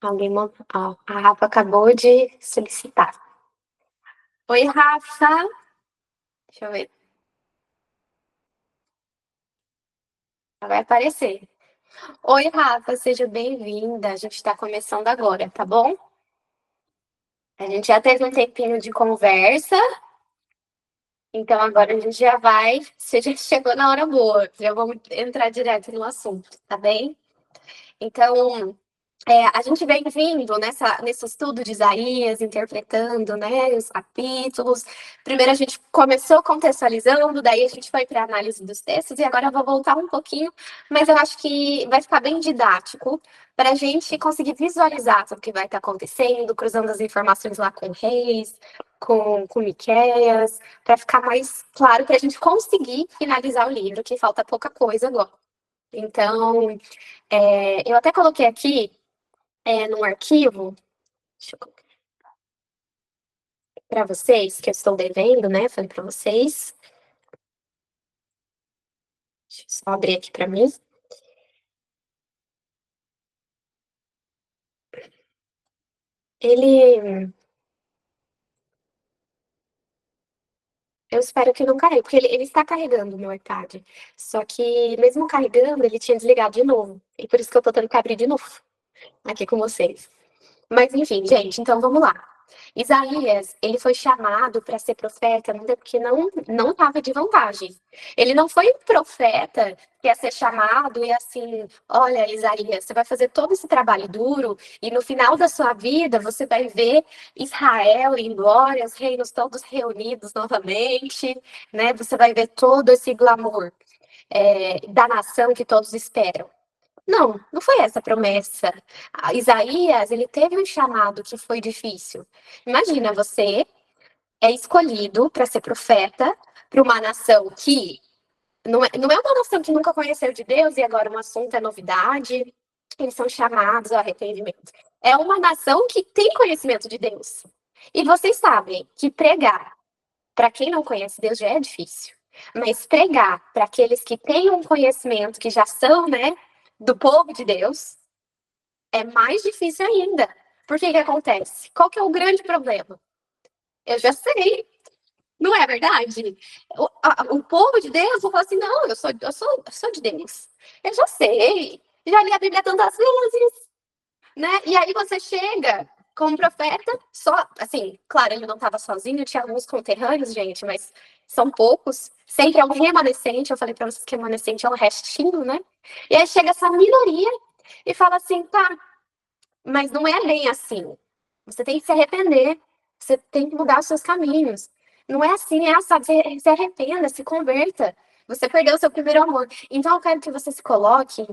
A Rafa acabou de solicitar. Oi, Rafa. Deixa eu ver. Ela vai aparecer. Oi, Rafa, seja bem-vinda. A gente está começando agora, tá bom? A gente já teve um tempinho de conversa, então agora a gente já vai. Você já chegou na hora boa. Já vamos entrar direto no assunto, tá bem? Então, a gente vem vindo nesse estudo de Isaías, interpretando, né, os capítulos. Primeiro a gente começou contextualizando, daí a gente foi para a análise dos textos, e agora eu vou voltar um pouquinho, mas eu acho que vai ficar bem didático para a gente conseguir visualizar tudo o que vai estar acontecendo, cruzando as informações lá com Reis, com Miqueias, para ficar mais claro para a gente conseguir finalizar o livro, que falta pouca coisa agora. Então, eu até coloquei aqui num arquivo, deixa eu colocar para vocês, que eu estou devendo, né? Falei para vocês. Deixa eu só abrir aqui para mim. Ele. Eu espero que não carregue, porque ele está carregando o meu iPad. Só que, mesmo carregando, ele tinha desligado de novo. E por isso que eu tô tendo que abrir de novo aqui com vocês. Mas enfim, gente, então vamos lá. Isaías, ele foi chamado para ser profeta ainda porque não estava de vantagem. Ele não foi um profeta que ia ser chamado e assim, olha, Isaías, você vai fazer todo esse trabalho duro e no final da sua vida você vai ver Israel em glória, os reinos todos reunidos novamente, né? Você vai ver todo esse glamour da nação que todos esperam. Não foi essa a promessa. Isaías, ele teve um chamado que foi difícil. Imagina, você é escolhido para ser profeta para uma nação que não é uma nação que nunca conheceu de Deus e agora um assunto é novidade, eles são chamados ao arrependimento. É uma nação que tem conhecimento de Deus. E vocês sabem que pregar para quem não conhece Deus já é difícil. Mas pregar para aqueles que têm um conhecimento, que já são, né, do povo de Deus, é mais difícil ainda. Por que que acontece? Qual que é o grande problema? Eu já sei, não é verdade? O povo de Deus falou assim: não, eu sou de Deus. Eu já sei, já li a Bíblia tantas vezes, né? E aí você chega como profeta, só, assim, claro, ele não estava sozinho, tinha alguns conterrâneos, gente, mas são poucos. Sempre é um remanescente, eu falei para vocês que remanescente é um restinho, né? E aí chega essa minoria e fala assim: tá, mas não é bem assim. Você tem que se arrepender. Você tem que mudar os seus caminhos. Não é assim, é assado. Se arrependa, se converta. Você perdeu o seu primeiro amor. Então eu quero que você se coloque,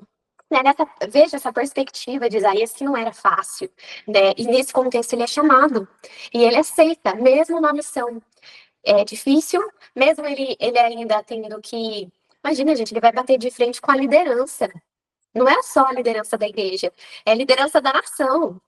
né, veja essa perspectiva de Isaías que não era fácil, né? E nesse contexto ele é chamado. E ele aceita, mesmo na missão difícil, mesmo ele ainda tendo que. Imagina, gente, ele vai bater de frente com a liderança. Não é só a liderança da igreja, é a liderança da nação,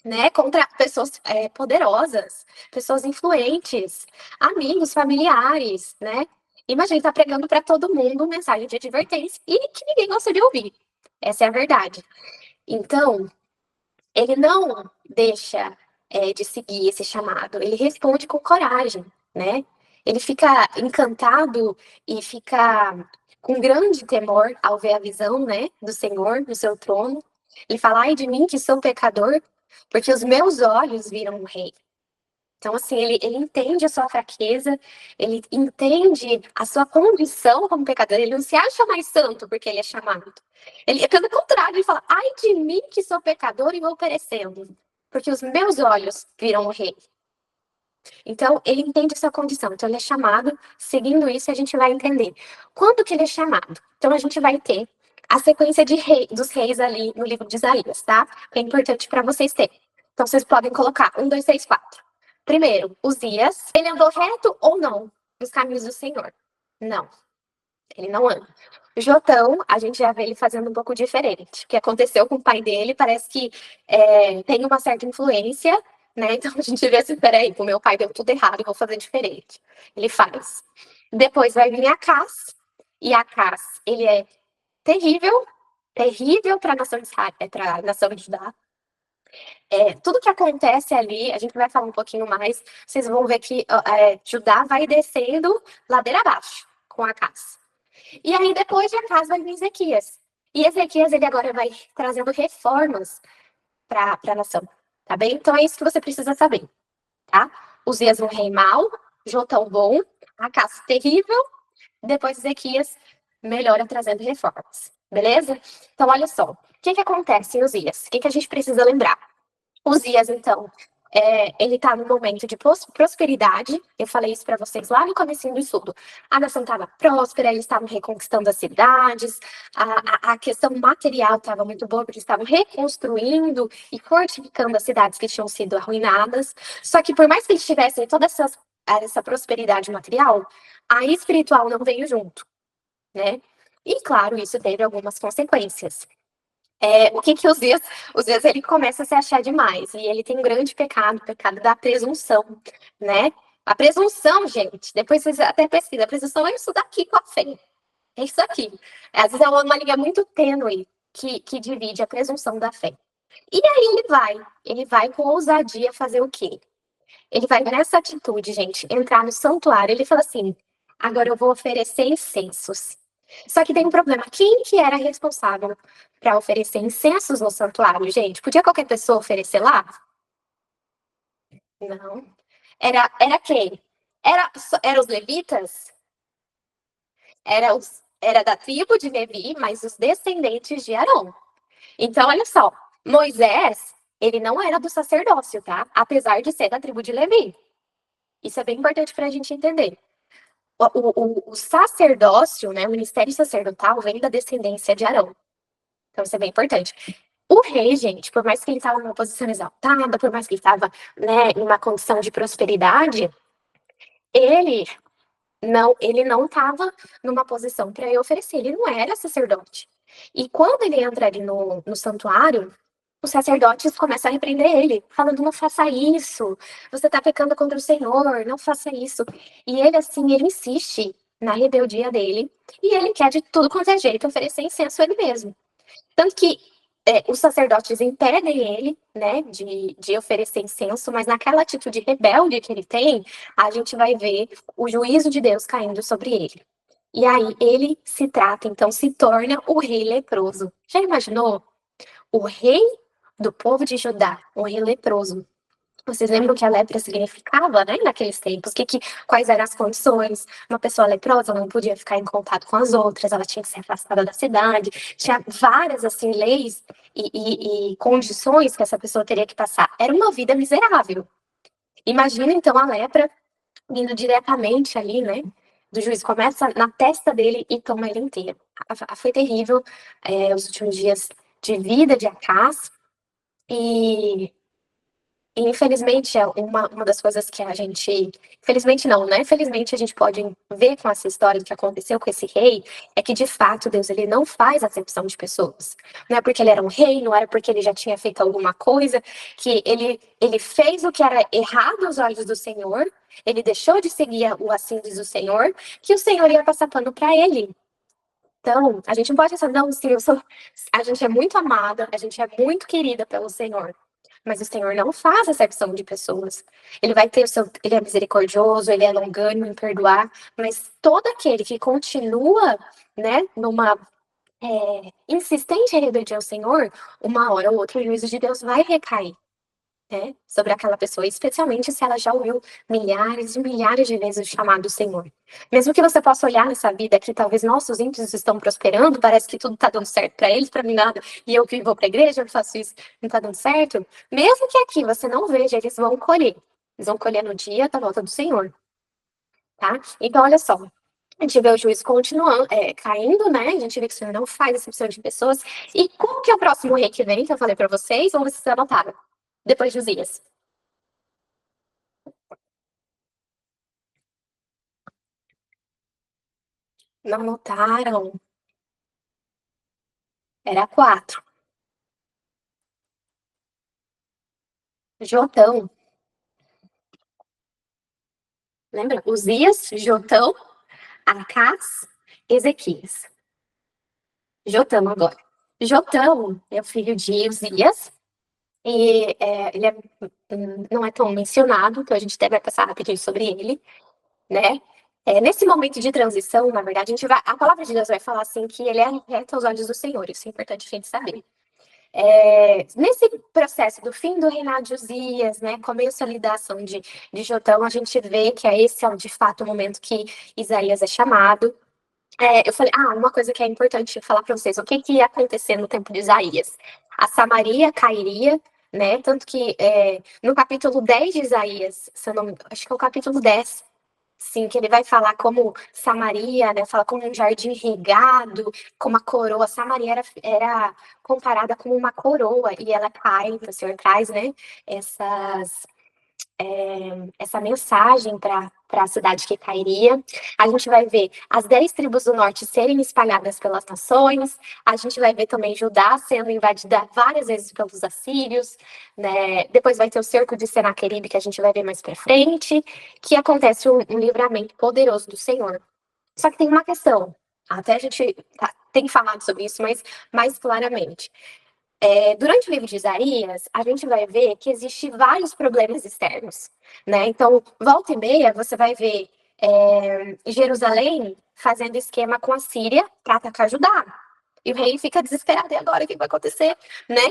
né? Contra pessoas poderosas, pessoas influentes, amigos, familiares, né? Imagina, ele tá pregando para todo mundo mensagem de advertência e que ninguém gosta de ouvir. Essa é a verdade. Então, ele não deixa de seguir esse chamado, ele responde com coragem, né? Ele fica encantado e fica com grande temor ao ver a visão, né, do Senhor no seu trono. Ele fala: ai de mim que sou pecador, porque os meus olhos viram o Rei. Então, assim, ele entende a sua fraqueza, ele entende a sua condição como pecador, ele não se acha mais santo porque ele é chamado. Ele, pelo contrário, ele fala: ai de mim que sou pecador e vou perecendo, porque os meus olhos viram o Rei. Então, ele entende essa condição. Então, ele é chamado. Seguindo isso, a gente vai entender quando que ele é chamado. Então, a gente vai ter a sequência dos reis ali no livro de Isaías, tá? Que é importante para vocês terem. Então, vocês podem colocar 1, 2, 3, 4. Primeiro, Uzias. Ele andou reto ou não nos caminhos do Senhor? Não, ele não anda. Jotão, a gente já vê ele fazendo um pouco diferente. O que aconteceu com o pai dele parece que tem uma certa influência, né? Então a gente vê assim: peraí, o meu pai deu tudo errado, eu vou fazer diferente. Ele faz. Depois vai vir Acás, e Acás, ele é terrível, terrível para a nação de Israel, para a nação de Judá. Tudo que acontece ali, a gente vai falar um pouquinho mais, vocês vão ver que Judá vai descendo ladeira abaixo com a casa. E aí, depois de Acas, vai vir Ezequias. E Ezequias, ele agora vai trazendo reformas para a nação, tá bem? Então, é isso que você precisa saber, tá? Uzias um rei mau, Jotão bom, Acas terrível, depois Ezequias melhora trazendo reformas, beleza? Então, olha só, o que acontece em Uzias? O que a gente precisa lembrar? Uzias, então, ele está num momento de prosperidade. Eu falei isso para vocês lá no comecinho do estudo. A nação estava próspera, eles estavam reconquistando as cidades, a questão material estava muito boa, porque eles estavam reconstruindo e fortificando as cidades que tinham sido arruinadas. Só que por mais que eles tivessem toda essa prosperidade material, a espiritual não veio junto, né? E claro, isso teve algumas consequências. O que os dias ele começa a se achar demais, e ele tem um grande pecado, o pecado da presunção, né? A presunção, gente, depois vocês até pesquisam, a presunção é isso daqui com a fé, é isso aqui. Às vezes é uma linha muito tênue que divide a presunção da fé. E aí ele vai com ousadia fazer o quê? Ele vai nessa atitude, gente, entrar no santuário, ele fala assim, agora eu vou oferecer incensos. Só que tem um problema. Quem que era responsável para oferecer incensos no santuário, gente? Podia qualquer pessoa oferecer lá? Não. Era quem? Era os levitas? Era da tribo de Levi, mas os descendentes de Arão. Então, olha só. Moisés, ele não era do sacerdócio, tá? Apesar de ser da tribo de Levi. Isso é bem importante para a gente entender. O sacerdócio, né, o ministério sacerdotal vem da descendência de Arão. Então, isso é bem importante. O rei, gente, por mais que ele estava numa posição exaltada, por mais que ele estava, né, em uma condição de prosperidade, ele ele não estava numa posição para oferecer, ele não era sacerdote. E quando ele entra ali no santuário, os sacerdotes começam a repreender ele, falando: não faça isso, você está pecando contra o Senhor, não faça isso. E ele, assim, ele insiste na rebeldia dele, e ele quer de tudo quanto é jeito oferecer incenso a ele mesmo. Tanto que os sacerdotes impedem ele, né, de oferecer incenso, mas naquela atitude rebelde que ele tem, a gente vai ver o juízo de Deus caindo sobre ele. E aí ele se trata, então se torna o rei leproso. Já imaginou? O rei do povo de Judá, o rei leproso. Vocês lembram que a lepra significava, né, naqueles tempos? Quais eram as condições? Uma pessoa leprosa não podia ficar em contato com as outras, ela tinha que ser afastada da cidade. Tinha várias, assim, leis e condições que essa pessoa teria que passar. Era uma vida miserável. Imagina, então, a lepra indo diretamente ali, né, do juiz. Começa na testa dele e toma ele inteiro. Foi terrível, os últimos dias de vida de Acaz. E infelizmente, é uma das coisas que a gente. Infelizmente, não, né? Felizmente, a gente pode ver com essa história do que aconteceu com esse rei, é que de fato Deus ele não faz acepção de pessoas. Não é porque ele era um rei, não era porque ele já tinha feito alguma coisa, que ele fez o que era errado aos olhos do Senhor, ele deixou de seguir o assim diz o Senhor, que o Senhor ia passar pano para ele. Então, a gente não pode pensar, não, Senhor, a gente é muito amada, a gente é muito querida pelo Senhor. Mas o Senhor não faz acepção de pessoas. Ele vai ter ele é misericordioso, ele é longânimo em perdoar, mas todo aquele que continua, né, numa insistente em rebeldia ao Senhor, uma hora ou outra o juízo de Deus vai recair, né, sobre aquela pessoa, especialmente se ela já ouviu milhares e milhares de vezes o chamado do Senhor. Mesmo que você possa olhar nessa vida que talvez nossos ímpios estão prosperando, parece que tudo está dando certo para eles, para mim nada, e eu que vou para a igreja, eu faço isso, não está dando certo. Mesmo que aqui você não veja, eles vão colher. Eles vão colher no dia da volta do Senhor, tá? Então, olha só. A gente vê o juízo continuando, caindo, né? A gente vê que o Senhor não faz exceção de pessoas. E como que é o próximo rei que vem, que eu falei para vocês? Vamos ver se vocês anotaram. Depois de Uzias. Não notaram. Era quatro. Jotão. Lembra? Uzias, Jotão, Acás, Ezequias. Jotão agora. Jotão é o filho de Uzias. ele não é tão mencionado, então a gente até vai passar rapidinho sobre ele, né? Nesse momento de transição, na verdade, a palavra de Deus vai falar assim que ele é reto aos olhos do Senhor, isso é importante a gente saber. Nesse processo do fim do reinado de Uzias, né, começo ali da ação de Jotão, a gente vê que esse é de fato o momento que Isaías é chamado. Eu falei, uma coisa que é importante falar para vocês, o que que ia acontecer no tempo de Isaías? A Samaria cairia, né? Tanto que no capítulo 10 de Isaías, se eu não, acho que é o capítulo 10, sim, que ele vai falar como Samaria, né? Fala como um jardim regado, como a coroa. Samaria era comparada como uma coroa, e ela cai, o Senhor traz, né? Essas essa mensagem para a cidade que cairia. A gente vai ver as 10 tribos do norte serem espalhadas pelas nações. A gente vai ver também Judá sendo invadida várias vezes pelos assírios. Né? Depois vai ter o cerco de Senaqueribe, que a gente vai ver mais para frente, que acontece um livramento poderoso do Senhor. Só que tem uma questão. Até a gente tem falado sobre isso, mas mais claramente. Durante o livro de Isaías, a gente vai ver que existem vários problemas externos, né? Então, volta e meia, você vai ver Jerusalém fazendo esquema com a Síria para atacar Judá. E o rei fica desesperado, e agora o que vai acontecer, né?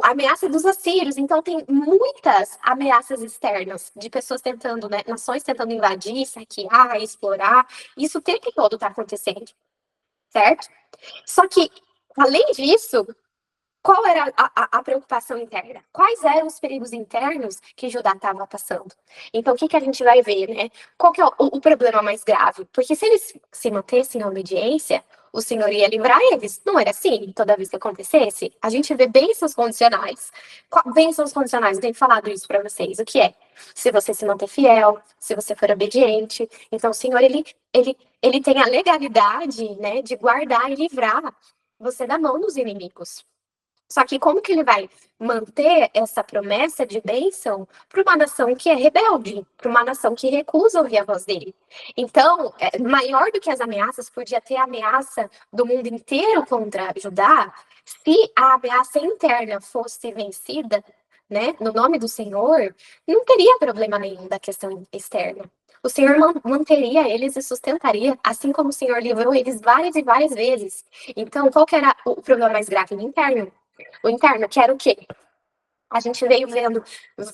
A ameaça dos assírios. Então, tem muitas ameaças externas de pessoas tentando, né? Nações tentando invadir, saquear, explorar. Isso o tempo todo está acontecendo, certo? Só que, além disso, qual era a preocupação interna? Quais eram os perigos internos que Judá estava passando? Então, o que a gente vai ver, né? Qual que é o problema mais grave? Porque se eles se mantessem na obediência, o Senhor ia livrar eles. Não era assim toda vez que acontecesse? A gente vê bênçãos condicionais. Bênçãos condicionais, eu tenho falado isso para vocês. O que é? Se você se manter fiel, se você for obediente. Então, o Senhor, ele tem a legalidade, né, de guardar e livrar você da mão dos inimigos. Só que como que ele vai manter essa promessa de bênção para uma nação que é rebelde, para uma nação que recusa ouvir a voz dele? Então, maior do que as ameaças, podia ter a ameaça do mundo inteiro contra Judá, se a ameaça interna fosse vencida, né, no nome do Senhor, não teria problema nenhum da questão externa. O Senhor manteria eles e sustentaria, assim como o Senhor livrou eles várias e várias vezes. Então, qual que era o problema mais grave? O interno. O interno, que era o quê? A gente veio vendo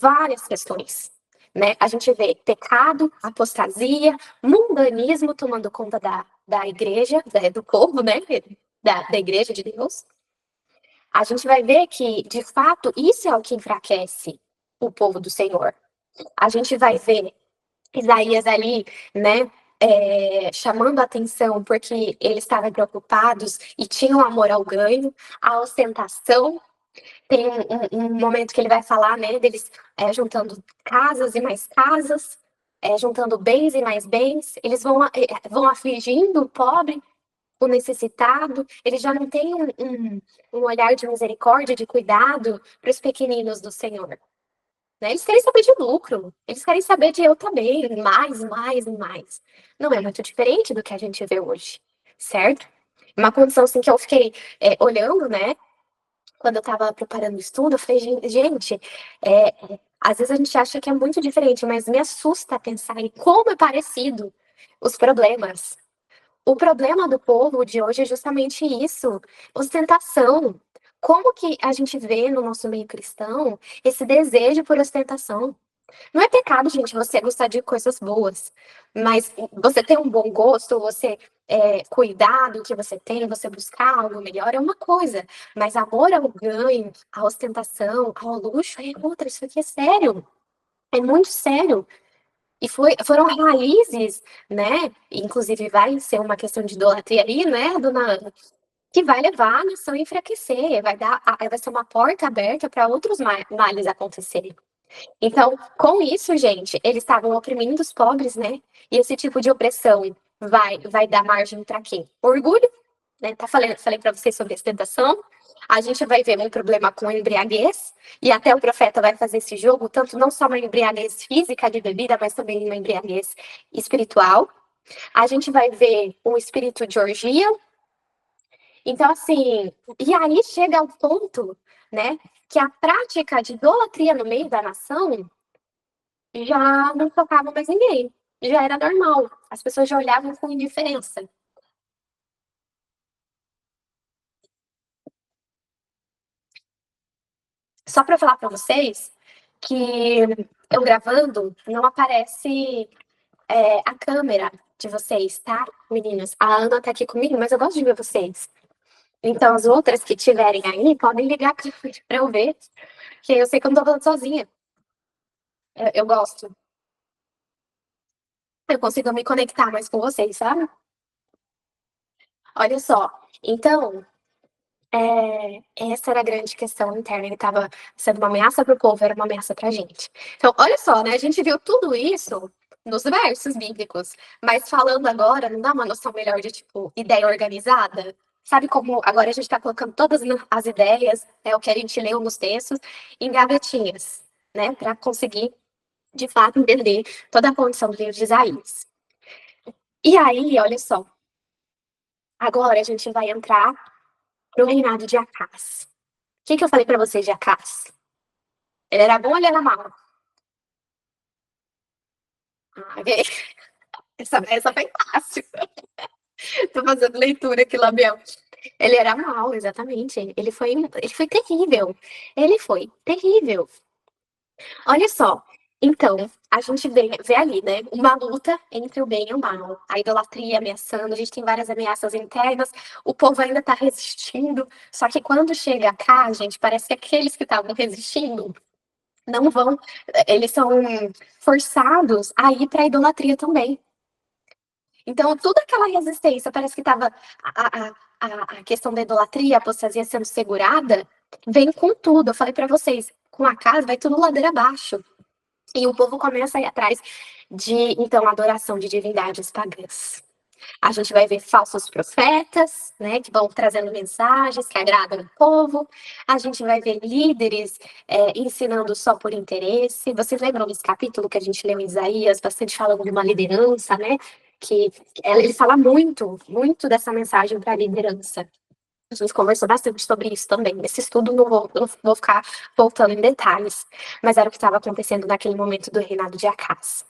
várias questões, né? A gente vê pecado, apostasia, mundanismo tomando conta da igreja, do povo, né? Da igreja de Deus. A gente vai ver que, de fato, isso é o que enfraquece o povo do Senhor. A gente vai ver Isaías ali, né? Chamando a atenção porque eles estavam preocupados e tinham amor ao ganho, à ostentação. Tem um momento que ele vai falar, né, deles juntando casas e mais casas, juntando bens e mais bens. Eles vão afligindo o pobre, o necessitado. Eles já não têm um olhar de misericórdia, de cuidado para os pequeninos do Senhor. Né? Eles querem saber de lucro, eles querem saber de eu também, mais, mais e mais. Não é muito diferente do que a gente vê hoje, certo? Uma condição assim que eu fiquei olhando, né? Quando eu estava preparando o estudo, eu falei, gente, às vezes a gente acha que é muito diferente, mas me assusta pensar em como é parecido os problemas. O problema do povo de hoje é justamente isso, ostentação. Como que a gente vê no nosso meio cristão esse desejo por ostentação? Não é pecado, gente, você gostar de coisas boas, mas você ter um bom gosto, você cuidar do que você tem, você buscar algo melhor é uma coisa, mas amor ao ganho, à ostentação, ao luxo é outra. Isso aqui é sério, é muito sério. E foram raízes, né? Inclusive vai ser uma questão de idolatria aí, né, dona? Que vai levar a nação a enfraquecer, vai ser uma porta aberta para outros males acontecerem. Então, com isso, gente, eles estavam oprimindo os pobres, né? E esse tipo de opressão vai dar margem para quê? Orgulho, né? Falei para vocês sobre a ostentação. A gente vai ver um problema com a embriaguez, e até o profeta vai fazer esse jogo, tanto não só uma embriaguez física de bebida, mas também uma embriaguez espiritual. A gente vai ver um espírito de orgia. Então, assim, e aí chega ao ponto, né? que a prática de idolatria no meio da nação já não tocava mais ninguém. Já era normal. As pessoas já olhavam com indiferença. Só para falar para vocês que eu gravando não aparece a câmera de vocês, tá, meninas? A Ana tá aqui comigo, mas eu gosto de ver vocês. Então, as outras que tiverem aí, podem ligar a câmera pra eu ver, que eu sei que eu não tô falando sozinha. Eu gosto. Eu consigo me conectar mais com vocês, sabe? Olha só. Então, essa era a grande questão interna. Ele estava sendo uma ameaça para o povo, era uma ameaça para a gente. Então, olha só, né? A gente viu tudo isso nos versos bíblicos, mas falando agora, não dá uma noção melhor de, tipo, ideia organizada? Sabe como agora a gente está colocando todas as ideias, o que a gente leu nos textos, em gavetinhas, né? Para conseguir, de fato, entender toda a condição do livro de Isaías. E aí, olha só, agora a gente vai entrar pro reinado de Acás. O que eu falei para vocês de Acás? Ele era bom ou ele era mau? Ah, ok. Essa foi fácil. Tô fazendo leitura aqui, Labiel. Ele era mau, exatamente. Ele foi terrível. Ele foi terrível. Olha só. Então, a gente vê ali, né? Uma luta entre o bem e o mal. A idolatria ameaçando, a gente tem várias ameaças internas. O povo ainda tá resistindo. Só que quando chega cá, gente, parece que aqueles que estavam resistindo não vão. Eles são forçados a ir para a idolatria também. Então, toda aquela resistência, parece que estava a questão da idolatria, a apostasia sendo segurada, vem com tudo. Eu falei para vocês, com a casa vai tudo ladeira abaixo. E o povo começa a ir atrás de, então, adoração de divindades pagãs. A gente vai ver falsos profetas, né, que vão trazendo mensagens que agradam o povo. A gente vai ver líderes ensinando só por interesse. Vocês lembram desse capítulo que a gente leu em Isaías, bastante falando de uma liderança, né? Que ele fala muito, muito dessa mensagem para a liderança. A gente conversou bastante sobre isso também. Nesse estudo não vou ficar voltando em detalhes, mas era o que estava acontecendo naquele momento do reinado de Acás.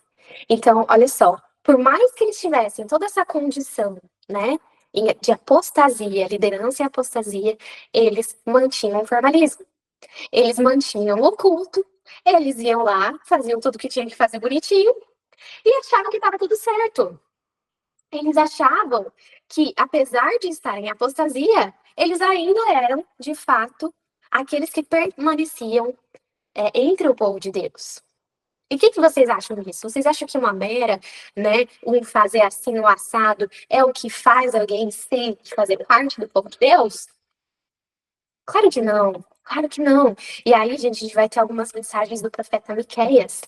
Então, olha só, por mais que eles tivessem toda essa condição, né, de apostasia, liderança e apostasia, eles mantinham o formalismo. Eles mantinham o culto, eles iam lá, faziam tudo que tinha que fazer bonitinho e achavam que estava tudo certo. Eles achavam que, apesar de estarem em apostasia, eles ainda eram, de fato, aqueles que permaneciam entre o povo de Deus. E o que vocês acham disso? Vocês acham que uma mera, né, um fazer assim, o assado, é o que faz alguém sempre fazer parte do povo de Deus? Claro que não, claro que não. E aí, gente, a gente vai ter algumas mensagens do profeta Miqueias.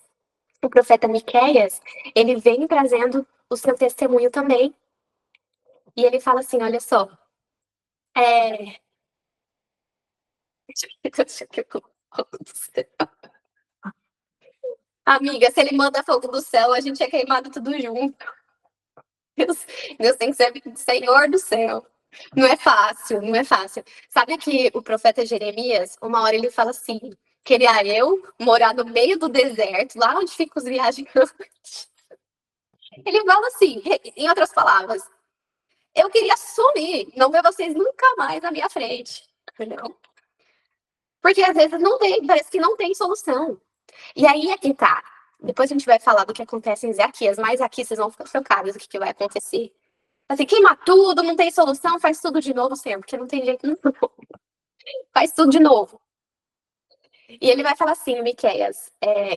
O profeta Miqueias, ele vem trazendo o seu testemunho também. E ele fala assim, olha só, é... Amiga, se ele manda fogo do céu, a gente é queimado tudo junto. Deus, Deus tem que ser Senhor do céu. Não é fácil, não é fácil. Sabe que o profeta Jeremias, uma hora ele fala assim: queria eu morar no meio do deserto, lá onde ficam os viajantes. Ele fala assim, em outras palavras, eu queria sumir, não ver vocês nunca mais na minha frente. Entendeu? Porque às vezes não tem, parece que não tem solução. E aí é que tá. Depois a gente vai falar do que acontece em Ezequias, mas aqui vocês vão ficar chocados do que vai acontecer. Assim, queima tudo, não tem solução, faz tudo de novo sempre, porque não tem jeito, não. Faz tudo de novo. E ele vai falar assim, Miqueias,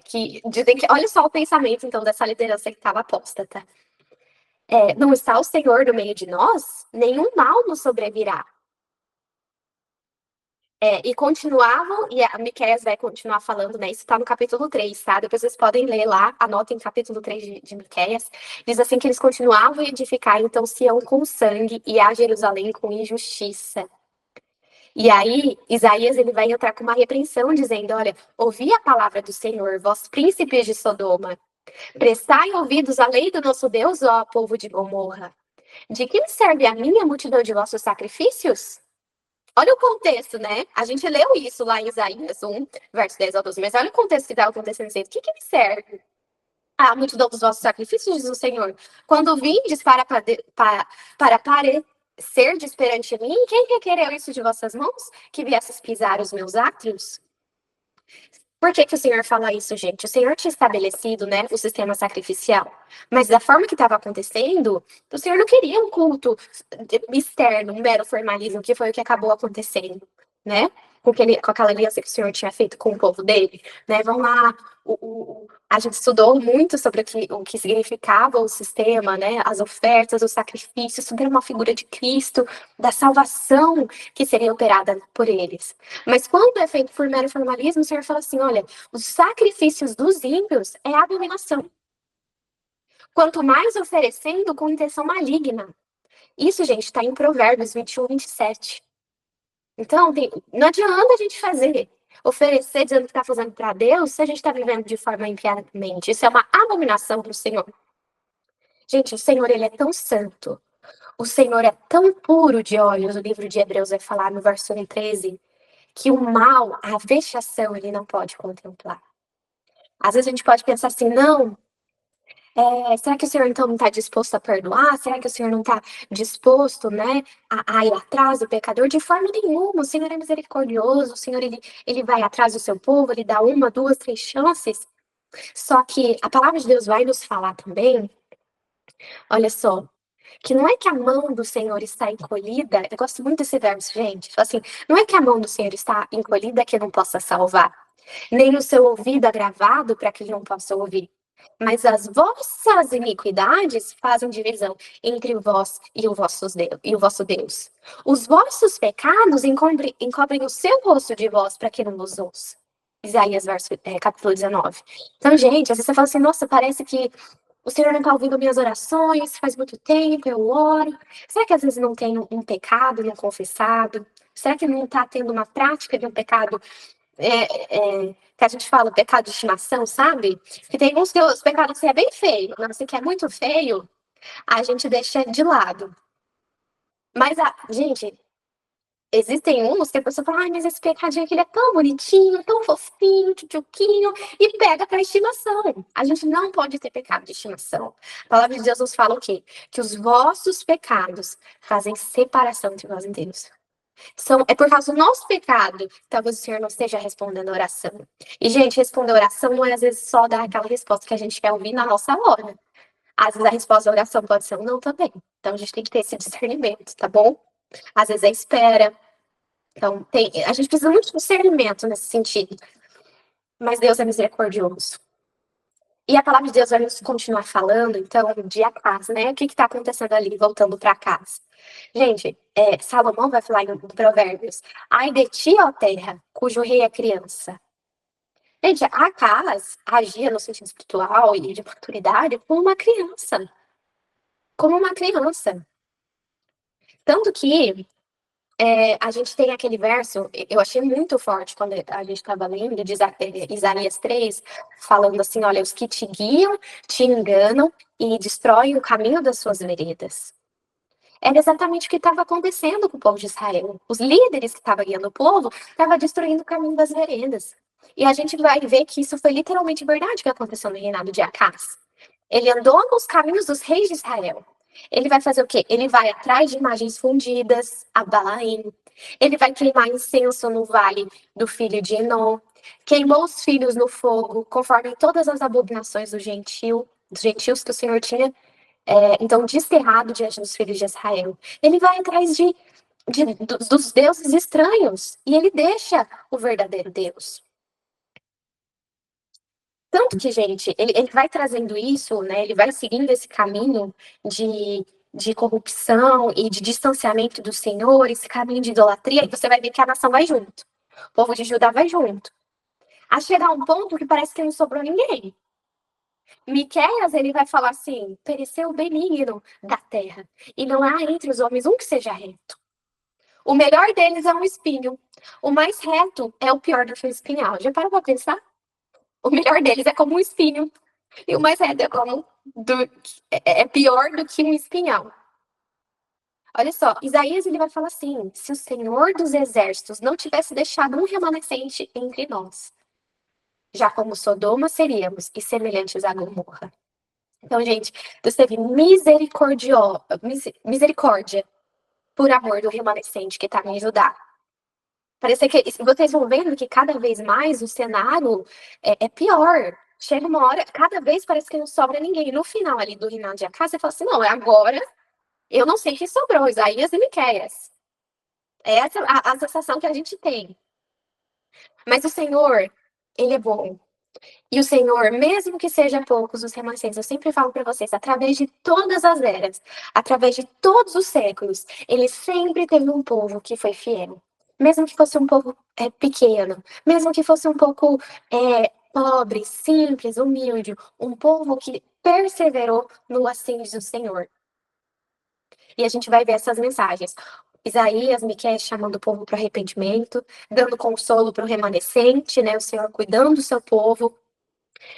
que dizem que, olha só o pensamento, então, dessa liderança que estava apóstata. Não está o Senhor no meio de nós? Nenhum mal nos sobrevirá. E continuavam, e a Miqueias vai continuar falando, né? Isso está no capítulo 3, tá? Depois vocês podem ler lá, anotem capítulo 3 de Miqueias. Diz assim que eles continuavam a edificar, então, Sião com sangue e a Jerusalém com injustiça. E aí, Isaías ele vai entrar com uma repreensão, dizendo: olha, ouvi a palavra do Senhor, vós príncipes de Sodoma. Prestai ouvidos à lei do nosso Deus, ó povo de Gomorra. De que me serve a minha multidão de vossos sacrifícios? Olha o contexto, né? A gente leu isso lá em Isaías 1, verso 10 ao 12, mas olha o contexto que estava acontecendo. O que me serve? A multidão dos vossos sacrifícios, diz o Senhor. Quando vindes para parecerdes perante mim, quem requereu isso de vossas mãos? Que viesses pisar os meus átrios? Por que que o Senhor fala isso, gente? O Senhor tinha estabelecido, né, o sistema sacrificial, mas da forma que estava acontecendo, o Senhor não queria um culto externo, um mero formalismo, que foi o que acabou acontecendo, né? Com aquela aliança que o Senhor tinha feito com o povo dele, né? Vamos lá, a gente estudou muito sobre o que significava o sistema, né? As ofertas, os sacrifícios, tudo era uma figura de Cristo, da salvação que seria operada por eles. Mas quando é feito por mero formalismo, o Senhor fala assim: olha, os sacrifícios dos ímpios é abominação. Quanto mais oferecendo com intenção maligna. Isso, gente, está em Provérbios 21, 27. Então, não adianta a gente oferecer dizendo que está fazendo para Deus se a gente está vivendo de forma impiedamente. Isso é uma abominação para o Senhor. Gente, o Senhor, ele é tão santo. O Senhor é tão puro de olhos. O livro de Hebreus vai falar no verso 13 que o mal, a vexação, ele não pode contemplar. Às vezes a gente pode pensar assim, não, será que o Senhor então não está disposto a perdoar? Será que o Senhor não está disposto, né, a ir atrás do pecador? De forma nenhuma, o Senhor é misericordioso, o Senhor, ele vai atrás do seu povo, ele dá uma, duas, três chances. Só que a palavra de Deus vai nos falar também, olha só, que não é que a mão do Senhor está encolhida, eu gosto muito desse verso, gente, assim, não é que a mão do Senhor está encolhida que não possa salvar, nem o seu ouvido agravado para que ele não possa ouvir. Mas as vossas iniquidades fazem divisão entre vós e o vosso Deus. Os vossos pecados encobrem o seu rosto de vós para que não vos ouça. Isaías, capítulo 19. Então, gente, às vezes você fala assim, nossa, parece que o Senhor não está ouvindo minhas orações, faz muito tempo, eu oro. Será que às vezes não tem um pecado não confessado? Será que não está tendo uma prática de um pecado que a gente fala pecado de estimação, sabe? Que tem uns que os pecados que é bem feio, não, assim, que é muito feio, a gente deixa de lado. Mas, gente, existem uns que a pessoa fala, ai, mas esse pecadinho aqui ele é tão bonitinho, tão fofinho, tchutchuquinho, e pega para estimação. A gente não pode ter pecado de estimação. A palavra de Deus nos fala o quê? Que os vossos pecados fazem separação entre vós e Deus. É por causa do nosso pecado que talvez o Senhor não esteja respondendo a oração. E, gente, responder a oração não é às vezes só dar aquela resposta que a gente quer ouvir na nossa hora. Às vezes a resposta da oração pode ser um não também. Então a gente tem que ter esse discernimento, tá bom? Às vezes é espera. Então, a gente precisa muito de discernimento nesse sentido. Mas Deus é misericordioso. E a palavra de Deus vai nos continuar falando, então, de Acás, né? O que está acontecendo ali, voltando para Acás? Gente, Salomão vai falar em Provérbios: ai de ti, ó terra, cujo rei é criança. Gente, Acás agia no sentido espiritual e de maturidade como uma criança. Como uma criança. Tanto que a gente tem aquele verso, eu achei muito forte quando a gente estava lendo, de Isaías 3, falando assim: olha, os que te guiam, te enganam e destroem o caminho das suas veredas. Era exatamente o que estava acontecendo com o povo de Israel. Os líderes que estavam guiando o povo estavam destruindo o caminho das veredas. E a gente vai ver que isso foi literalmente verdade que aconteceu no reinado de Acás. Ele andou nos caminhos dos reis de Israel. Ele vai fazer o quê? Ele vai atrás de imagens fundidas, a Balaim. Ele vai queimar incenso no vale do filho de Enom. Queimou os filhos no fogo, conforme todas as abominações dos gentios que o Senhor tinha então desterrado diante dos filhos de Israel. Ele vai atrás dos deuses estranhos e ele deixa o verdadeiro Deus. Tanto que, gente, ele vai trazendo isso, né? Ele vai seguindo esse caminho de corrupção e de distanciamento do Senhor, esse caminho de idolatria, e você vai ver que a nação vai junto. O povo de Judá vai junto. A chegar a um ponto que parece que não sobrou ninguém. Miqueias, ele vai falar assim: pereceu o benigno da terra, e não há entre os homens um que seja reto. O melhor deles é um espinho. O mais reto é o pior do que o espinhal. Já parou pra pensar? O melhor deles é como um espinho. E o mais reto é pior do que um espinhal. Olha só, Isaías ele vai falar assim: se o Senhor dos Exércitos não tivesse deixado um remanescente entre nós, já como Sodoma seríamos e semelhantes a Gomorra. Então, gente, Deus teve misericórdia por amor do remanescente que estava em Judá. Parece que vocês vão vendo que cada vez mais o cenário é pior. Chega uma hora, cada vez parece que não sobra ninguém. No final ali do reinado de Acás, você fala assim: não, agora eu não sei quem sobrou, Isaías e Miqueias. É essa a sensação que a gente tem. Mas o Senhor, ele é bom. E o Senhor, mesmo que seja poucos os remanescentes, eu sempre falo para vocês, através de todas as eras, através de todos os séculos, ele sempre teve um povo que foi fiel. Mesmo que fosse um povo pequeno, mesmo que fosse um pouco pobre, simples, humilde, um povo que perseverou no assim diz o Senhor. E a gente vai ver essas mensagens. Isaías, Miqueias chamando o povo para arrependimento, dando consolo para o remanescente, né? O Senhor cuidando do seu povo.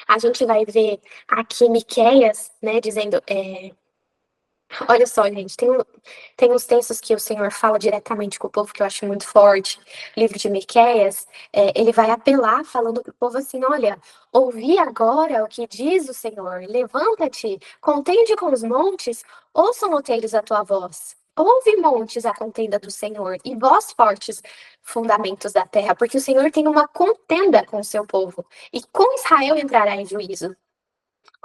A gente vai ver aqui Miqueias, né, dizendo, olha só, gente, tem uns textos que o Senhor fala diretamente com o povo que eu acho muito forte. Livro de Miqueias, ele vai apelar falando para o povo assim, olha, ouvi agora o que diz o Senhor, levanta-te, contende com os montes, ouçam outeiros a tua voz. Ouve, montes, a contenda do Senhor, e vós, fortes fundamentos da terra, porque o Senhor tem uma contenda com o seu povo, e com Israel entrará em juízo.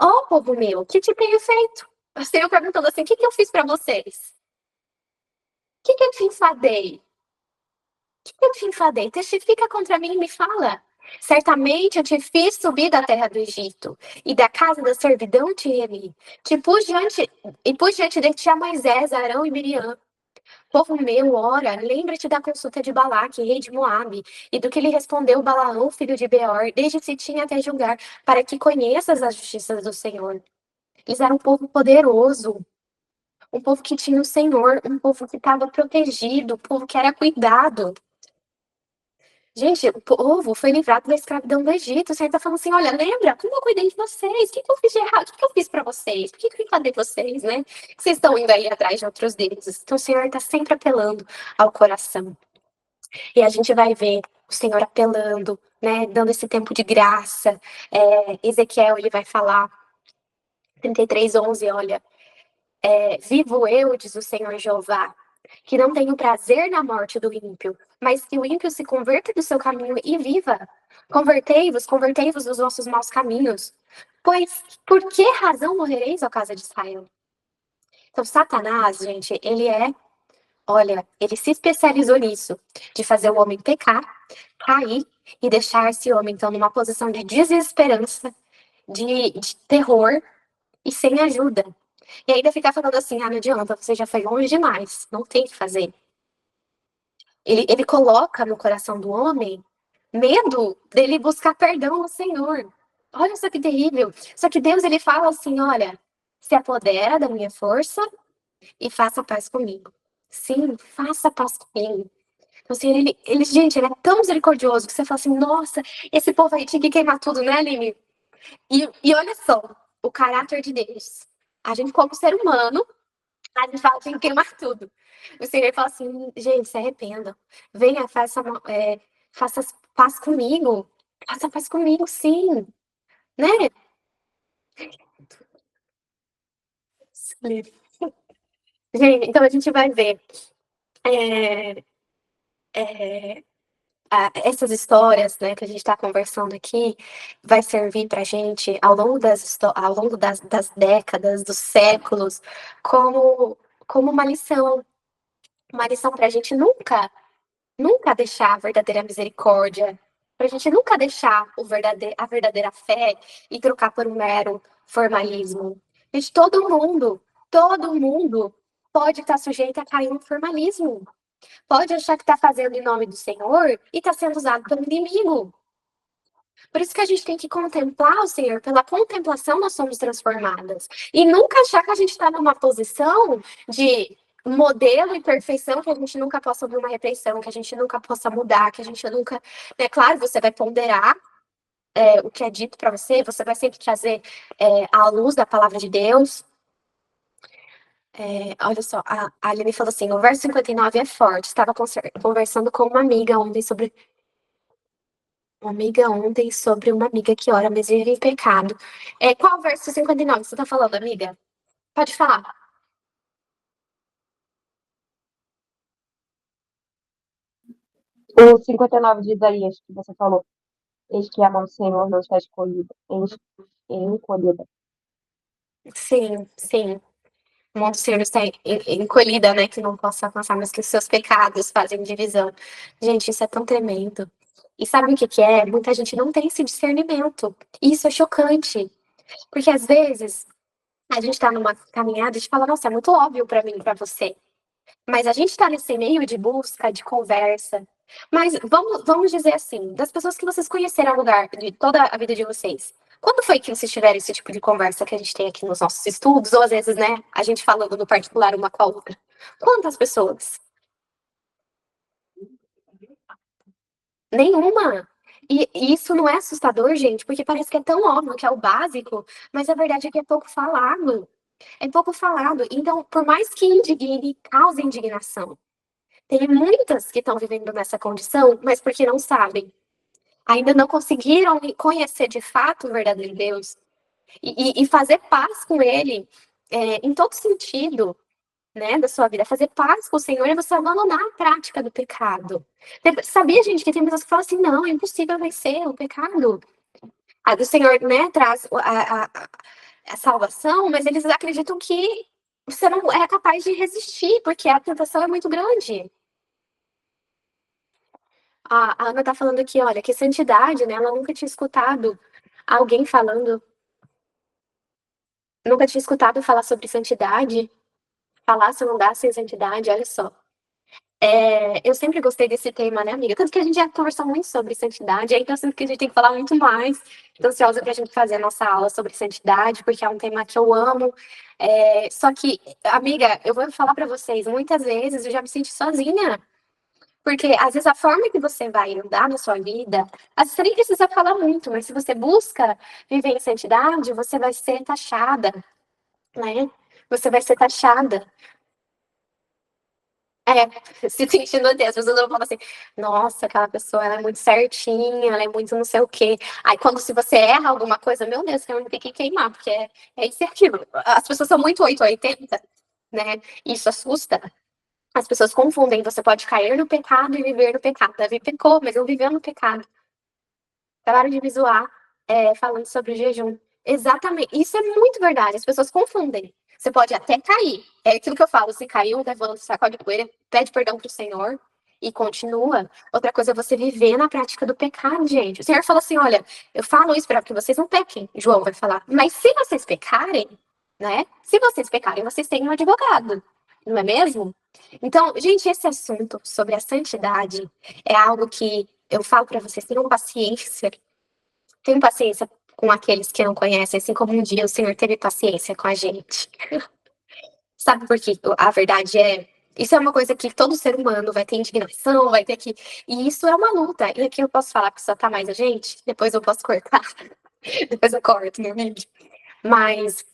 Ó, oh, povo meu, o que te tenho feito? O Senhor perguntando assim: o que eu fiz para vocês? O que eu te enfadei? O que eu te enfadei? Testifica contra mim e me fala. Certamente eu te fiz subir da terra do Egito, e da casa da servidão te remi. Pus diante de ti a Moisés, Arão e Miriam. Povo meu, ora, lembra-te da consulta de Balaque, rei de Moabe, e do que lhe respondeu Balaão, filho de Beor, desde Sitim até julgar, para que conheças as justiças do Senhor. Eles eram um povo poderoso, um povo que tinha o Senhor, um povo que estava protegido, um povo que era cuidado. Gente, o povo foi livrado da escravidão do Egito. O Senhor está falando assim: olha, lembra como eu cuidei de vocês? O que eu fiz de errado? O que eu fiz para vocês? Por que eu enfadei vocês, né? Que vocês estão indo aí atrás de outros deuses? Então o Senhor está sempre apelando ao coração. E a gente vai ver o Senhor apelando, né? Dando esse tempo de graça. Ezequiel, ele vai falar, 33:11, olha. Vivo eu, diz o Senhor Jeová, que não tenho prazer na morte do ímpio, mas que o ímpio se converta do seu caminho e viva. Convertei-vos dos vossos maus caminhos. Pois por que razão morrereis, ó casa de Israel? Então, Satanás, gente, olha, ele se especializou nisso, de fazer o homem pecar, cair e deixar esse homem, então, numa posição de desesperança, de terror e sem ajuda. E ainda ficar falando assim: ah, não adianta, você já foi longe demais, não tem o que fazer. Ele coloca no coração do homem medo dele buscar perdão no Senhor. Olha só que terrível. Só que Deus, ele fala assim: olha, se apodera da minha força e faça paz comigo. Sim, faça paz comigo. Então, assim, gente, ele é tão misericordioso que você fala assim: nossa, esse povo aí tinha que queimar tudo, né, Aline? E olha só, o caráter de Deus. A gente, como ser humano, a gente fala que tem que queimar tudo. O Senhor fala assim: gente, se arrependam. Venha, faça paz comigo. Faça paz comigo, sim. Né? Gente, então a gente vai ver é, é, essas histórias, né, que a gente está conversando aqui, vai servir para a gente ao longo ao longo das décadas, dos séculos, como, como uma lição para a gente nunca deixar a verdadeira misericórdia, para a gente nunca deixar a verdadeira fé e trocar por um mero formalismo. Gente, todo mundo pode estar sujeito a cair no formalismo. Pode achar que está fazendo em nome do Senhor e está sendo usado pelo inimigo. Por isso que a gente tem que contemplar o Senhor, pela contemplação nós somos transformadas. E nunca achar que a gente está numa posição de modelo e perfeição, que a gente nunca possa ouvir uma repreensão, que a gente nunca possa mudar, que a gente nunca. É claro, você vai ponderar o que é dito para você, você vai sempre trazer à luz da palavra de Deus, Olha só, a Aline falou assim: o verso 59 é forte. Estava conversando com uma amiga que ora, mas vive em pecado. Qual verso 59 você está falando, amiga? Pode falar. O 59 de Isaías que você falou. Eis que a mão do Senhor não está escolhida, encolhida. Sim, sim. O monte do Senhor está encolhida, né? Que não possa alcançar, mas que os seus pecados fazem divisão. Gente, isso é tão tremendo. E sabe o que que é? Muita gente não tem esse discernimento. E isso é chocante. Porque às vezes a gente tá numa caminhada e a gente fala, nossa, é muito óbvio pra mim, pra você. Mas a gente tá nesse meio de busca, de conversa. Mas vamos dizer assim, das pessoas que vocês conheceram ao lugar de toda a vida de vocês. Quando foi que vocês tiveram esse tipo de conversa que a gente tem aqui nos nossos estudos, ou às vezes, né, a gente falando no particular uma com a outra? Quantas pessoas? Nenhuma. E isso não é assustador, gente, porque parece que é tão óbvio que é o básico, mas a verdade é que é pouco falado. É pouco falado. Então, por mais que indigne, cause indignação. Tem muitas que estão vivendo nessa condição, mas porque não sabem. Ainda não conseguiram conhecer de fato o verdadeiro Deus e fazer paz com Ele em todo sentido, né, da sua vida. Fazer paz com o Senhor é você abandonar a prática do pecado. Sabia, gente, que tem pessoas que falam assim, não, é impossível vencer o pecado. A do Senhor, né, traz a salvação, mas eles acreditam que você não é capaz de resistir, porque a tentação é muito grande. A Ana tá falando aqui, olha, que santidade, né? Ela nunca tinha escutado alguém falando, nunca tinha escutado falar sobre santidade, falar se não dá sem santidade, olha só. Eu sempre gostei desse tema, né, amiga? Tanto que a gente já conversou muito sobre santidade, então eu sinto que a gente tem que falar muito mais. Tô ansiosa pra gente fazer a nossa aula sobre santidade, porque é um tema que eu amo. Só que, amiga, eu vou falar pra vocês, muitas vezes eu já me senti sozinha. Porque às vezes a forma que você vai andar na sua vida, às vezes você nem precisa falar muito, mas se você busca viver em santidade, você vai ser taxada, né? Você vai ser taxada. Se sentindo assim, as pessoas vão falar assim, nossa, aquela pessoa ela é muito certinha, ela é muito não sei o quê. Aí quando se você erra alguma coisa, meu Deus, você tem que queimar, porque é isso e aquilo. As pessoas são muito 880, né? Isso assusta. As pessoas confundem, você pode cair no pecado e viver no pecado. Davi pecou, mas não viveu no pecado. Acabaram de me zoar, falando sobre o jejum. Exatamente. Isso é muito verdade. As pessoas confundem. Você pode até cair. É aquilo que eu falo. Se caiu, levanta, sacode poeira, pede perdão pro Senhor e continua. Outra coisa é você viver na prática do pecado, gente. O Senhor fala assim: olha, eu falo isso para que vocês não pequem. João vai falar. Mas se vocês pecarem, né? Se vocês pecarem, vocês têm um advogado. Não é mesmo? Então, gente, esse assunto sobre a santidade é algo que eu falo para vocês, tenham paciência com aqueles que não conhecem, assim como um dia o Senhor teve paciência com a gente. Sabe por quê? A verdade é, isso é uma coisa que todo ser humano vai ter indignação, vai ter que. E isso é uma luta. E aqui eu posso falar que só tá mais a gente, depois eu posso cortar, depois eu corto no vídeo. Mas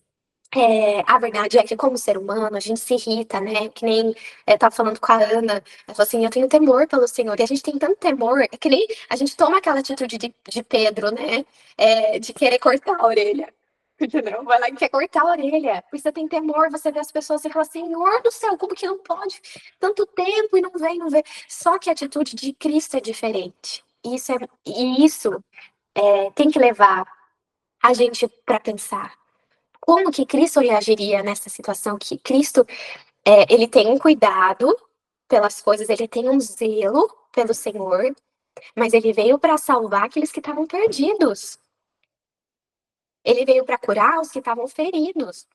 a verdade é que, como ser humano, a gente se irrita, né? Que nem tava falando com a Ana, ela falou assim: eu tenho temor pelo Senhor. E a gente tem tanto temor, é que nem a gente toma aquela atitude de Pedro, né? De querer cortar a orelha. Entendeu? Vai lá e quer cortar a orelha. Porque você tem temor, você vê as pessoas e fala: Senhor do céu, como que não pode? Tanto tempo e não vem, não vê. Só que a atitude de Cristo é diferente. E isso tem que levar a gente para pensar. Como que Cristo reagiria nessa situação? Que Cristo, ele tem um cuidado pelas coisas, ele tem um zelo pelo Senhor, mas ele veio para salvar aqueles que estavam perdidos. Ele veio para curar os que estavam feridos.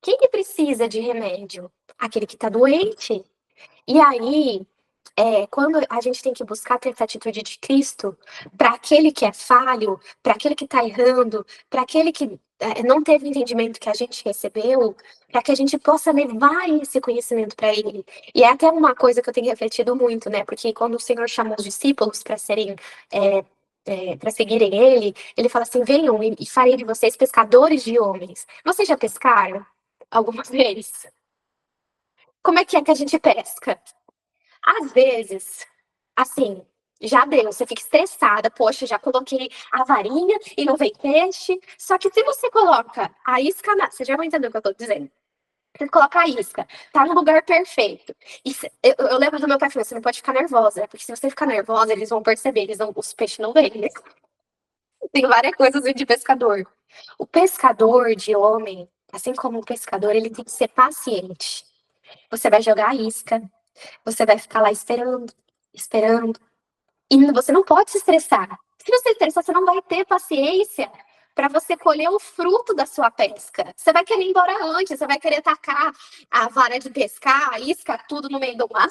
Quem que precisa de remédio? Aquele que está doente. E aí, quando a gente tem que buscar ter essa atitude de Cristo, para aquele que é falho, para aquele que está errando, para aquele que não teve o entendimento que a gente recebeu, para que a gente possa levar esse conhecimento para ele. E é até uma coisa que eu tenho refletido muito, né? Porque quando o Senhor chama os discípulos para serem. Para seguirem ele fala assim: venham e farei de vocês pescadores de homens. Vocês já pescaram alguma vez? como é que a gente pesca? Às vezes, assim, já deu, você fica estressada, poxa, já coloquei a varinha e não vem peixe. Só que se você coloca a isca na. Você já vai entender o que eu tô dizendo. Você coloca a isca, tá no lugar perfeito. Eu lembro do meu pai falando, você não pode ficar nervosa, porque se você ficar nervosa, eles vão perceber, os peixes não vêm. Né? Tem várias coisas de pescador. O pescador de homem, assim como o pescador, ele tem que ser paciente. Você vai jogar a isca, você vai ficar lá esperando, esperando. E você não pode se estressar. Se você estressar, você não vai ter paciência para você colher o fruto da sua pesca. Você vai querer ir embora antes, você vai querer tacar a vara de pescar, a isca, tudo no meio do mar,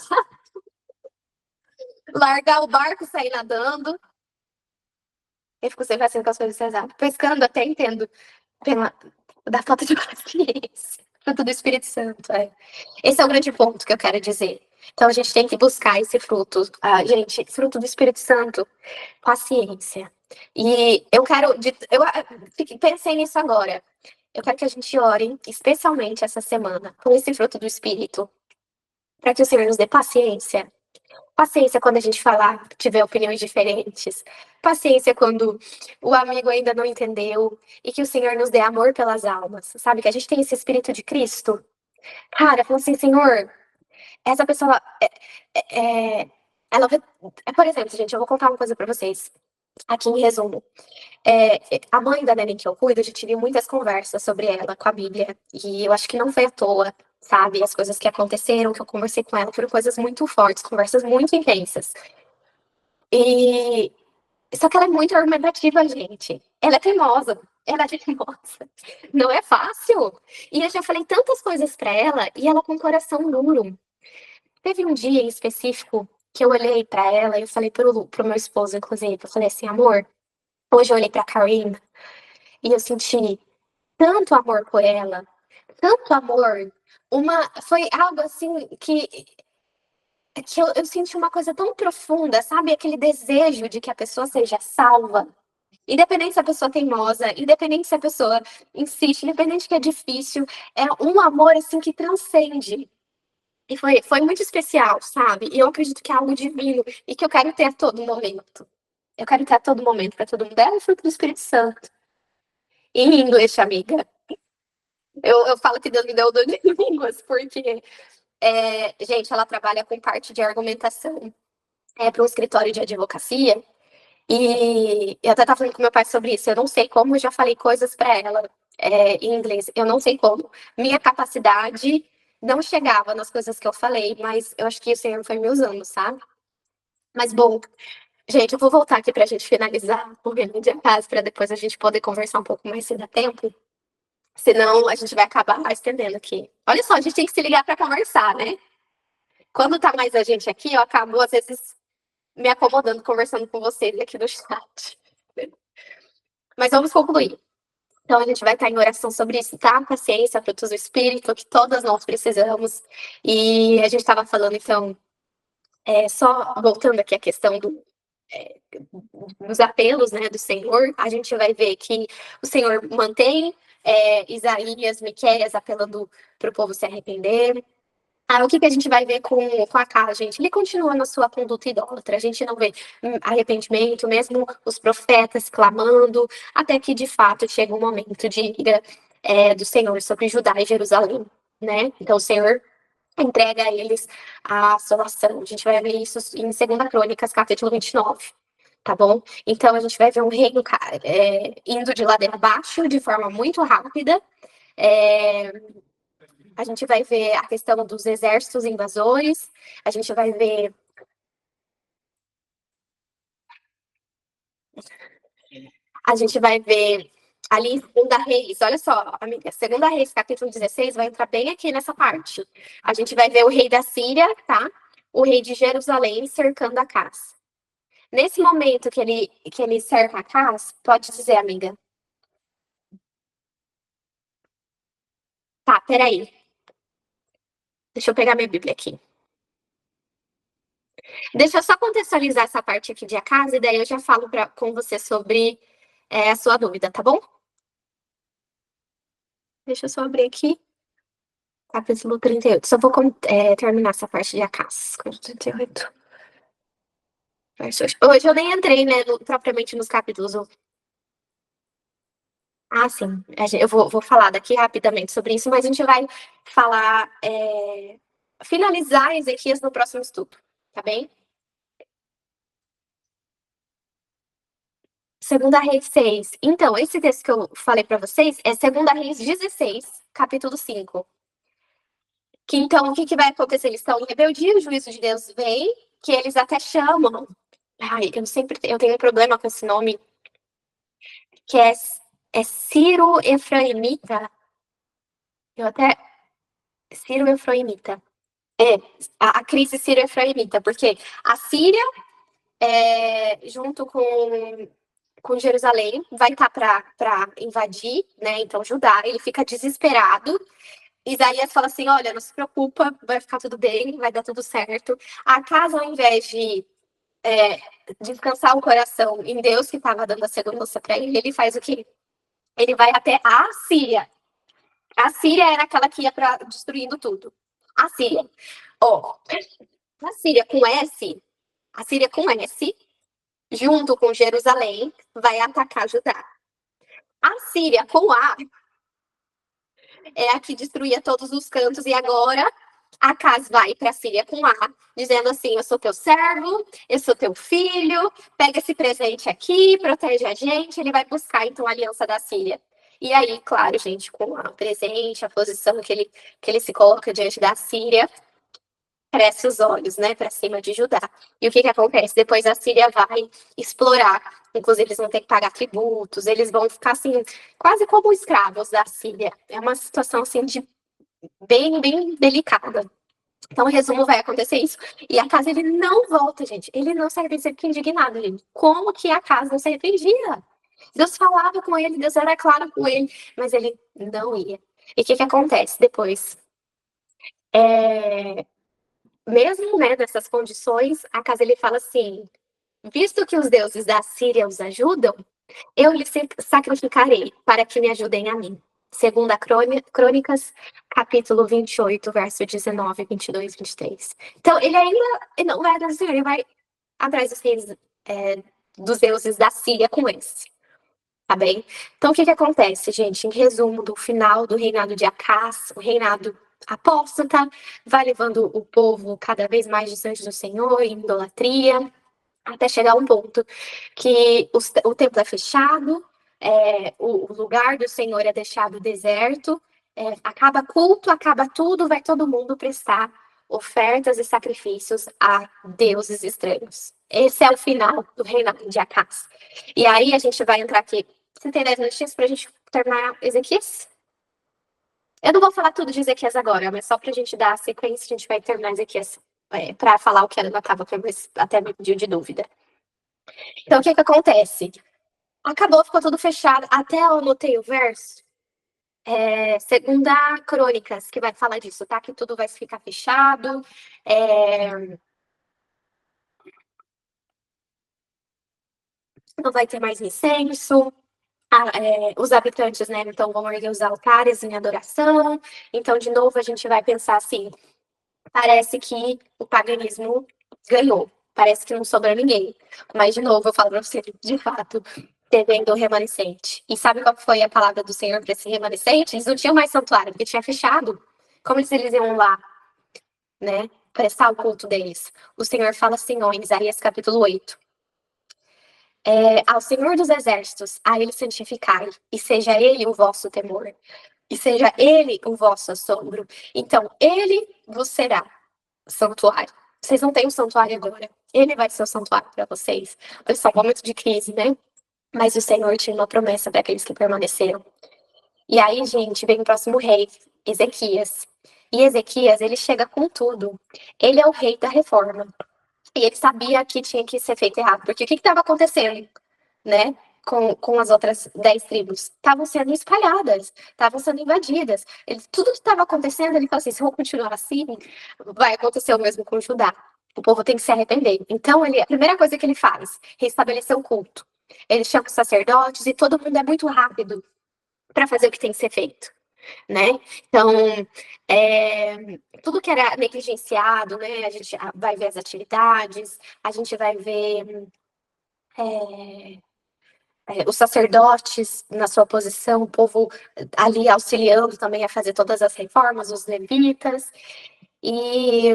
largar o barco, sair nadando. Eu fico sempre assim com as coisas pesadas. Pescando, até entendo pela, da falta de paciência. Fruto do Espírito Santo, é. Esse é o grande ponto que eu quero dizer. Então a gente tem que buscar esse fruto. Ah, gente, fruto do Espírito Santo, paciência. E eu quero. Pensei nisso agora. Eu quero que a gente ore, especialmente essa semana, com esse fruto do Espírito, para que o Senhor nos dê paciência. Paciência quando a gente falar, tiver opiniões diferentes. Paciência quando o amigo ainda não entendeu. E que o Senhor nos dê amor pelas almas. Sabe? Que a gente tem esse Espírito de Cristo. Cara, falou assim, Senhor, essa pessoa. Ela, por exemplo, gente, eu vou contar uma coisa pra vocês. Aqui em resumo. A mãe da neném que eu cuido, eu já tive muitas conversas sobre ela com a Bíblia. E eu acho que não foi à toa, sabe? As coisas que aconteceram, que eu conversei com ela, foram coisas muito fortes, conversas muito intensas. E só que ela é muito argumentativa, gente. Ela é teimosa. Ela é teimosa. Não é fácil. E eu já falei tantas coisas pra ela e ela com o coração duro. Teve um dia em específico que eu olhei pra ela e eu falei pro meu esposo, inclusive, eu falei assim, amor, hoje eu olhei pra Karine e eu senti tanto amor por ela, tanto amor. Foi algo assim que eu senti uma coisa tão profunda, sabe? Aquele desejo de que a pessoa seja salva. Independente se a pessoa é teimosa, independente se a pessoa insiste, independente que é difícil, é um amor assim que transcende. E foi muito especial, sabe? E eu acredito que é algo divino e que eu quero ter a todo momento. Eu quero ter a todo momento para todo mundo. É o fruto do Espírito Santo. Em inglês, amiga. Eu falo que Deus me deu o dom de línguas, porque, gente, ela trabalha com parte de argumentação para um escritório de advocacia. E eu até estava falando com meu pai sobre isso. Eu não sei como, eu já falei coisas para ela em inglês. Eu não sei como. Minha capacidade não chegava nas coisas que eu falei, mas eu acho que o Senhor foi me usando, sabe? Mas, bom, gente, eu vou voltar aqui para a gente finalizar o reino de casa, para depois a gente poder conversar um pouco mais se dá tempo. Senão a gente vai acabar estendendo aqui. Olha só, a gente tem que se ligar para conversar, né? Quando tá mais a gente aqui, eu acabo, às vezes, me acomodando, conversando com vocês aqui no chat. Mas vamos concluir. Então, a gente vai estar em oração sobre isso, tá? Paciência, frutos do Espírito, que todas nós precisamos. E a gente estava falando, então, só voltando aqui à questão dos apelos, né, do Senhor, a gente vai ver que o Senhor mantém Isaías, Miqueias apelando para o povo se arrepender. O que a gente vai ver com a cara, gente? Ele continua na sua conduta idólatra. A gente não vê arrependimento, mesmo os profetas clamando, até que de fato chega um momento de ira do Senhor sobre Judá e Jerusalém, né? Então o Senhor entrega a eles a assolação. A gente vai ver isso em 2 Crônicas, capítulo 29. Tá bom? Então a gente vai ver um reino indo de ladeira abaixo de forma muito rápida. É, a gente vai ver a questão dos exércitos invasores, a gente vai ver. A gente vai ver ali em Segunda Reis, olha só, amiga, Segunda Reis, capítulo 16, vai entrar bem aqui nessa parte. A gente vai ver o rei da Síria, tá? O rei de Jerusalém cercando a casa. Nesse momento que ele cerca a casa, pode dizer, amiga. Tá, peraí. Deixa eu pegar minha Bíblia aqui. Deixa eu só contextualizar essa parte aqui de a casa, e daí eu já falo com você sobre a sua dúvida, tá bom? Deixa eu só abrir aqui. Capítulo 38. Só vou terminar essa parte de Acácias. 38. Hoje eu nem entrei, né, propriamente nos capítulos. Ah, sim. Eu vou falar daqui rapidamente sobre isso, mas a gente vai falar, finalizar Ezequias no próximo estudo, tá bem? Segunda Reis 6. Então, esse texto que eu falei para vocês é Segunda Reis 16, capítulo 5. Que então, o que vai acontecer? Eles estão em rebeldia, o juízo de Deus vem, que eles até chamam. Ai, eu tenho um problema com esse nome, que é Ciro Efraimita. Eu até. Ciro Efraimita. É, a crise sírio-efraimita, porque a Síria, junto com Jerusalém, vai estar para invadir, né? Então, Judá, ele fica desesperado. Isaías fala assim: olha, não se preocupa, vai ficar tudo bem, vai dar tudo certo. A casa, ao invés de descansar o coração em Deus, que estava dando a segurança para ele, ele faz o quê? Ele vai até a Síria. A Síria era aquela que ia para destruindo tudo. A Síria. Ó, a Síria com S, a Síria com S, junto com Jerusalém, vai atacar Judá. A Síria com A é a que destruía todos os cantos, e agora a Acas vai para a Síria com A, dizendo assim: eu sou teu servo, eu sou teu filho, pega esse presente aqui, protege a gente. Ele vai buscar então a aliança da Síria. E aí, claro, gente, com o presente, a posição que ele se coloca diante da Síria, cresce os olhos, né, para cima de Judá. E o que acontece? Depois a Síria vai explorar, inclusive eles vão ter que pagar tributos, eles vão ficar assim, quase como escravos da Síria. É uma situação assim de bem delicada. Então, o resumo vai acontecer isso. E a casa ele não volta, gente. Ele não se arrepende, fica indignado, gente. Como que a casa não se arrependia? Deus falava com ele, Deus era claro com ele, mas ele não ia. E o que acontece depois? Mesmo, né, nessas condições, a casa ele fala assim: visto que os deuses da Síria os ajudam, eu lhes sacrificarei para que me ajudem a mim. Segunda Crônicas, capítulo 28, verso 19, 22, 23. Então, ele não vai atrás do Senhor, ele vai atrás dos reis, dos deuses da Síria com esse, tá bem? Então, o que acontece, gente? Em resumo, do final do reinado de Acás, o reinado apóstata, vai levando o povo cada vez mais distante do Senhor, em idolatria, até chegar a um ponto que o templo é fechado, o lugar do Senhor é deixado deserto, acaba culto, acaba tudo, vai todo mundo prestar ofertas e sacrifícios a deuses estranhos. Esse é o final do reinado de Acás. E aí a gente vai entrar aqui. Você tem 10 minutinhos para a gente terminar Ezequias? Eu não vou falar tudo de Ezequias agora, mas só para a gente dar a sequência, a gente vai terminar Ezequias para falar o que ela estava até me pediu de dúvida. Então, o que acontece? Acabou, ficou tudo fechado. Até eu anotei o verso. Segunda Crônicas, que vai falar disso, tá? Que tudo vai ficar fechado. Não vai ter mais incenso. Os habitantes, né, então vão erguer os altares em adoração. Então, de novo, a gente vai pensar assim: parece que o paganismo ganhou. Parece que não sobrou ninguém. Mas, de novo, eu falo para você, de fato, teve o remanescente. E sabe qual foi a palavra do Senhor para esse remanescente? Eles não tinham mais santuário, porque tinha fechado. Como eles iam lá, né, prestar o culto deles? O Senhor fala assim, ó, em Isaías capítulo 8. Ao Senhor dos Exércitos, a Ele santificai, e seja Ele o vosso temor, e seja Ele o vosso assombro. Então, Ele vos será santuário. Vocês não têm um santuário agora. Ele vai ser o santuário para vocês. Esse é um momento de crise, né? Mas o Senhor tinha uma promessa para aqueles que permaneceram. E aí, gente, vem o próximo rei, Ezequias. E Ezequias, ele chega com tudo. Ele é o rei da reforma. E ele sabia que tinha que ser feito errado. Porque o que estava acontecendo, né? Com as outras 10 tribos? Estavam sendo espalhadas, estavam sendo invadidas. Tudo que estava acontecendo, ele falou assim: se eu continuar assim, vai acontecer o mesmo com Judá. O povo tem que se arrepender. Então, a primeira coisa que ele faz, restabelecer o culto. Ele chama os sacerdotes e todo mundo é muito rápido para fazer o que tem que ser feito. né? Então, tudo que era negligenciado, né? A gente vai ver as atividades, a gente vai ver os sacerdotes na sua posição, o povo ali auxiliando também a fazer todas as reformas, os levitas. E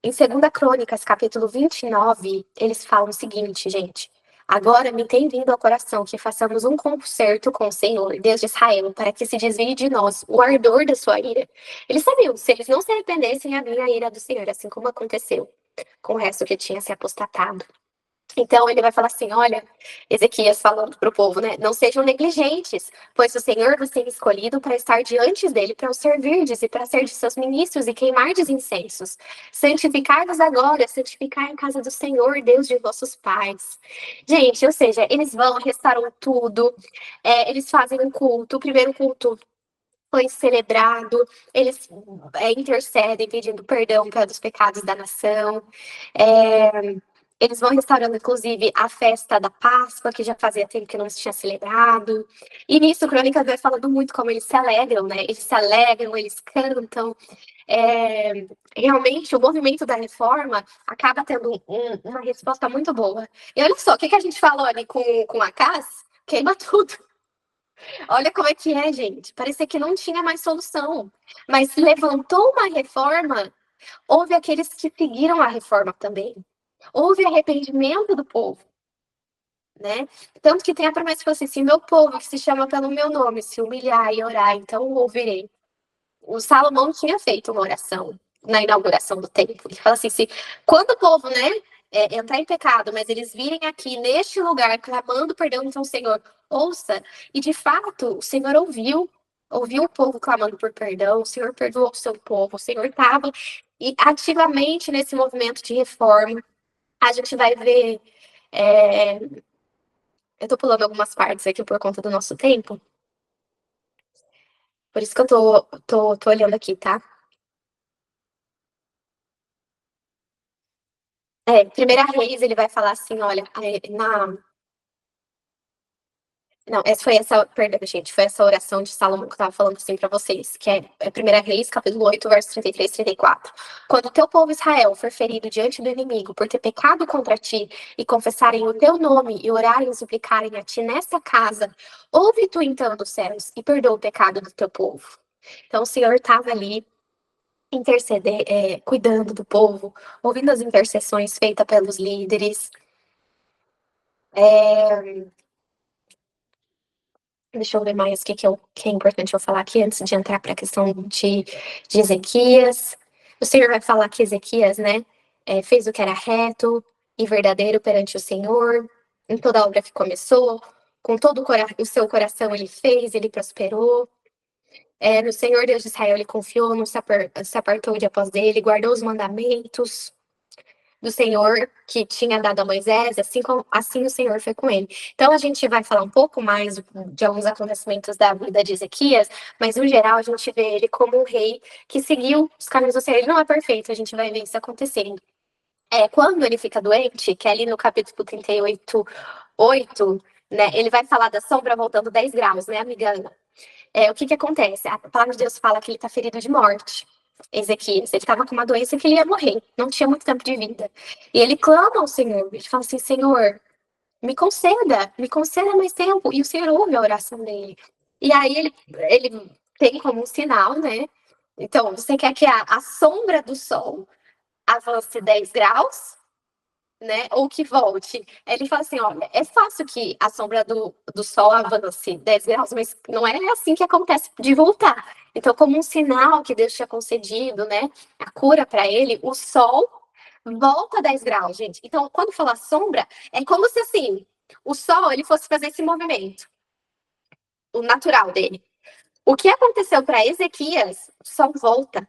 em 2 Crônicas, capítulo 29, eles falam o seguinte, gente. Agora me tem vindo ao coração que façamos um concerto com o Senhor, Deus de Israel, para que se desvie de nós o ardor da sua ira. Eles sabiam, se eles não se arrependessem, havia a ira do Senhor, assim como aconteceu com o resto que tinha se apostatado. Então ele vai falar assim: olha, Ezequias falando para o povo, né? Não sejam negligentes, pois o Senhor vos tem escolhido para estar diante dele, para o servirdes e para ser de seus ministros e queimardes incensos. Santificai-vos agora, santificai a casa do Senhor, Deus de vossos pais. Gente, ou seja, eles vão, restauram tudo, eles fazem um culto, o primeiro culto foi celebrado, eles intercedem pedindo perdão pelos pecados da nação. É, eles vão restaurando, inclusive, a festa da Páscoa, que já fazia tempo que não se tinha celebrado. E nisso, Crônicas vai falando muito como eles se alegram, né? Eles se alegram, eles cantam. Realmente, o movimento da reforma acaba tendo uma resposta muito boa. E olha só, o que, que a gente falou ali com a Cas? Queima tudo. Olha como é que é, gente. Parecia que não tinha mais solução. Mas levantou uma reforma, houve aqueles que seguiram a reforma também. Houve arrependimento do povo, né? Tanto que tem a promessa que falou assim: se meu povo, que se chama pelo meu nome, se humilhar e orar, então eu ouvirei. O Salomão tinha feito uma oração na inauguração do templo. Ele fala assim: se quando o povo, né, entrar em pecado, mas eles virem aqui neste lugar clamando perdão, então, Senhor, ouça. E de fato, o Senhor ouviu o povo clamando por perdão, o Senhor perdoou o seu povo, o Senhor estava ativamente nesse movimento de reforma. A gente vai ver. é, eu tô pulando algumas partes aqui por conta do nosso tempo, por isso que eu tô olhando aqui, tá? Primeira Reis, ele vai falar assim, olha, não, perdão, gente, foi essa oração de Salomão que eu tava falando assim pra vocês, que é Primeira Reis, capítulo 8, verso 33 e 34. Quando o teu povo Israel for ferido diante do inimigo por ter pecado contra ti e confessarem o teu nome e orarem e suplicarem a ti nesta casa, ouve tu então dos céus e perdoa o pecado do teu povo. Então o Senhor estava ali interceder, cuidando do povo, ouvindo as intercessões feitas pelos líderes. Deixa eu ver mais o que é importante eu falar aqui antes de entrar para a questão de Ezequias. O Senhor vai falar que Ezequias, né, fez o que era reto e verdadeiro perante o Senhor, em toda a obra que começou, com todo o seu coração ele fez, ele prosperou. No Senhor Deus de Israel ele confiou, não se apartou de após dele, guardou os mandamentos do Senhor que tinha dado a Moisés, assim o Senhor foi com ele. Então a gente vai falar um pouco mais de alguns acontecimentos da vida de Ezequias, mas no geral a gente vê ele como um rei que seguiu os caminhos do Senhor. Ele não é perfeito, a gente vai ver isso acontecendo. Quando ele fica doente, que é ali no capítulo 38, 8, né, ele vai falar da sombra voltando 10 graus, né, amiga Ana? O que que acontece? A palavra de Deus fala que ele está ferido de morte. Ezequias, ele estava com uma doença que ele ia morrer, não tinha muito tempo de vida. E ele clama ao Senhor, ele fala assim: Senhor, me conceda mais tempo. E o Senhor ouve a oração dele. E aí ele tem como um sinal, né? Então, você quer que a sombra do sol avance 10 graus? Né? Ou que volte. Ele fala assim: olha, é fácil que a sombra do Sol avance 10 graus, mas não é assim que acontece de voltar. Então, como um sinal que Deus tinha concedido, né? A cura para ele, o Sol volta 10 graus, gente. Então, quando fala sombra, é como se assim, o Sol ele fosse fazer esse movimento, o natural dele. O que aconteceu para Ezequias, o Sol volta.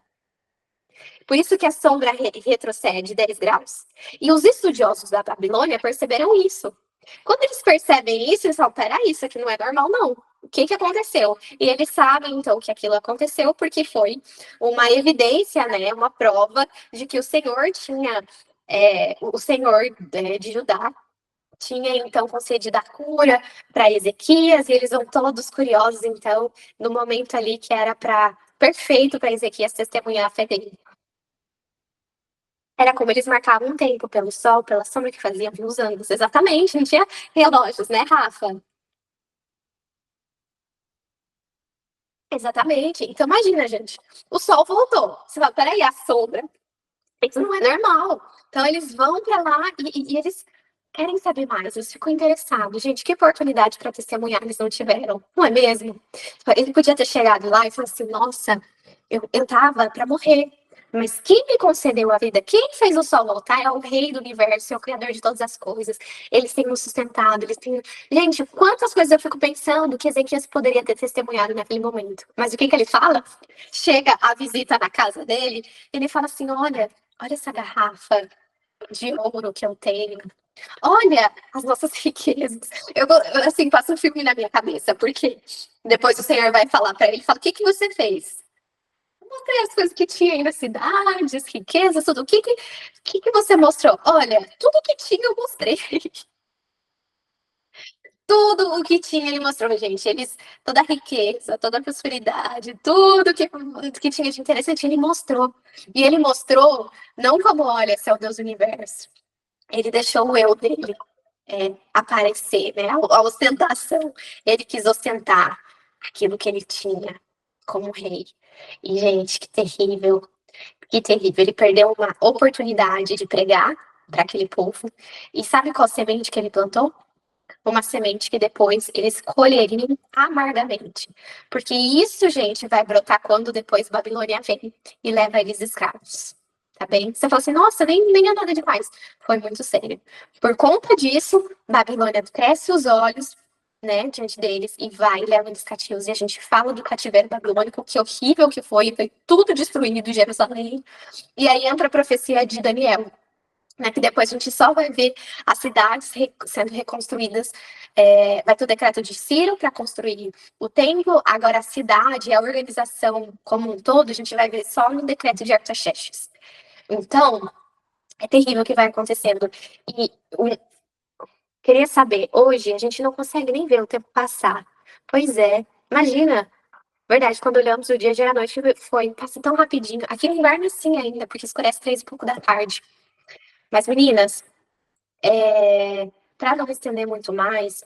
Por isso que a sombra retrocede 10 graus. E os estudiosos da Babilônia perceberam isso. Quando eles percebem isso, eles falam: peraí, isso aqui não é normal, não. O que que aconteceu? E eles sabem, então, que aquilo aconteceu porque foi uma evidência, né, uma prova de que o Senhor tinha, o Senhor de Judá tinha então concedido a cura para Ezequias, e eles vão todos curiosos, então, no momento ali que era para perfeito para Ezequias testemunhar a fé dele. Era como eles marcavam um tempo pelo sol, pela sombra que faziam pelos anos. Exatamente, não tinha relógios, né, Rafa? Exatamente. Então, imagina, gente, o sol voltou. Você fala, peraí, a sombra. Isso não é normal. Então, eles vão para lá e eles querem saber mais, eles ficam interessados. Gente, que oportunidade para testemunhar eles não tiveram, não é mesmo? Ele podia ter chegado lá e falado assim: nossa, eu tava para morrer. Mas quem me concedeu a vida, quem fez o sol voltar é o rei do universo, é o criador de todas as coisas. Eles têm nos sustentado, eles têm. Gente, quantas coisas eu fico pensando que Ezequias poderia ter testemunhado naquele momento. Mas o que ele fala? Chega a visita na casa dele, ele fala assim: olha essa garrafa de ouro que eu tenho. Olha as nossas riquezas. Eu, assim, passa um filme na minha cabeça, porque depois o Senhor vai falar para ele, fala, o que que você fez? Eu mostrei as coisas que tinha aí na cidade, as riquezas, tudo. O que que você mostrou? Olha, tudo que tinha eu mostrei. Tudo o que tinha ele mostrou, gente. Toda a riqueza, toda a prosperidade, tudo que tinha de interessante, ele mostrou. E ele mostrou não como, olha, esse é o Deus do universo. Ele deixou o eu dele aparecer, né? A ostentação. Ele quis ostentar aquilo que ele tinha como rei. E, gente, que terrível, que terrível. Ele perdeu uma oportunidade de pregar para aquele povo. E sabe qual semente que ele plantou? Uma semente que depois eles colheriam amargamente. Porque isso, gente, vai brotar quando depois Babilônia vem e leva eles escravos. Tá bem? Você fala assim, nossa, nem é nada demais. Foi muito sério. Por conta disso, Babilônia cresce os olhos, né, diante deles e vai e leva eles cativos. E a gente fala do cativeiro babilônico, que horrível que foi tudo destruído em Jerusalém. E aí entra a profecia de Daniel, né, que depois a gente só vai ver as cidades sendo reconstruídas. Vai ter o decreto de Ciro para construir o templo, agora a cidade, a organização como um todo, a gente vai ver só no decreto de Artaxerxes. Então, é terrível o que vai acontecendo. E queria saber, hoje a gente não consegue nem ver o tempo passar. Pois é, imagina, verdade, quando olhamos o dia à noite, passa tão rapidinho. Aqui no inverno, sim, ainda, porque escurece 3 e pouco da tarde. Mas, meninas, para não me estender muito mais,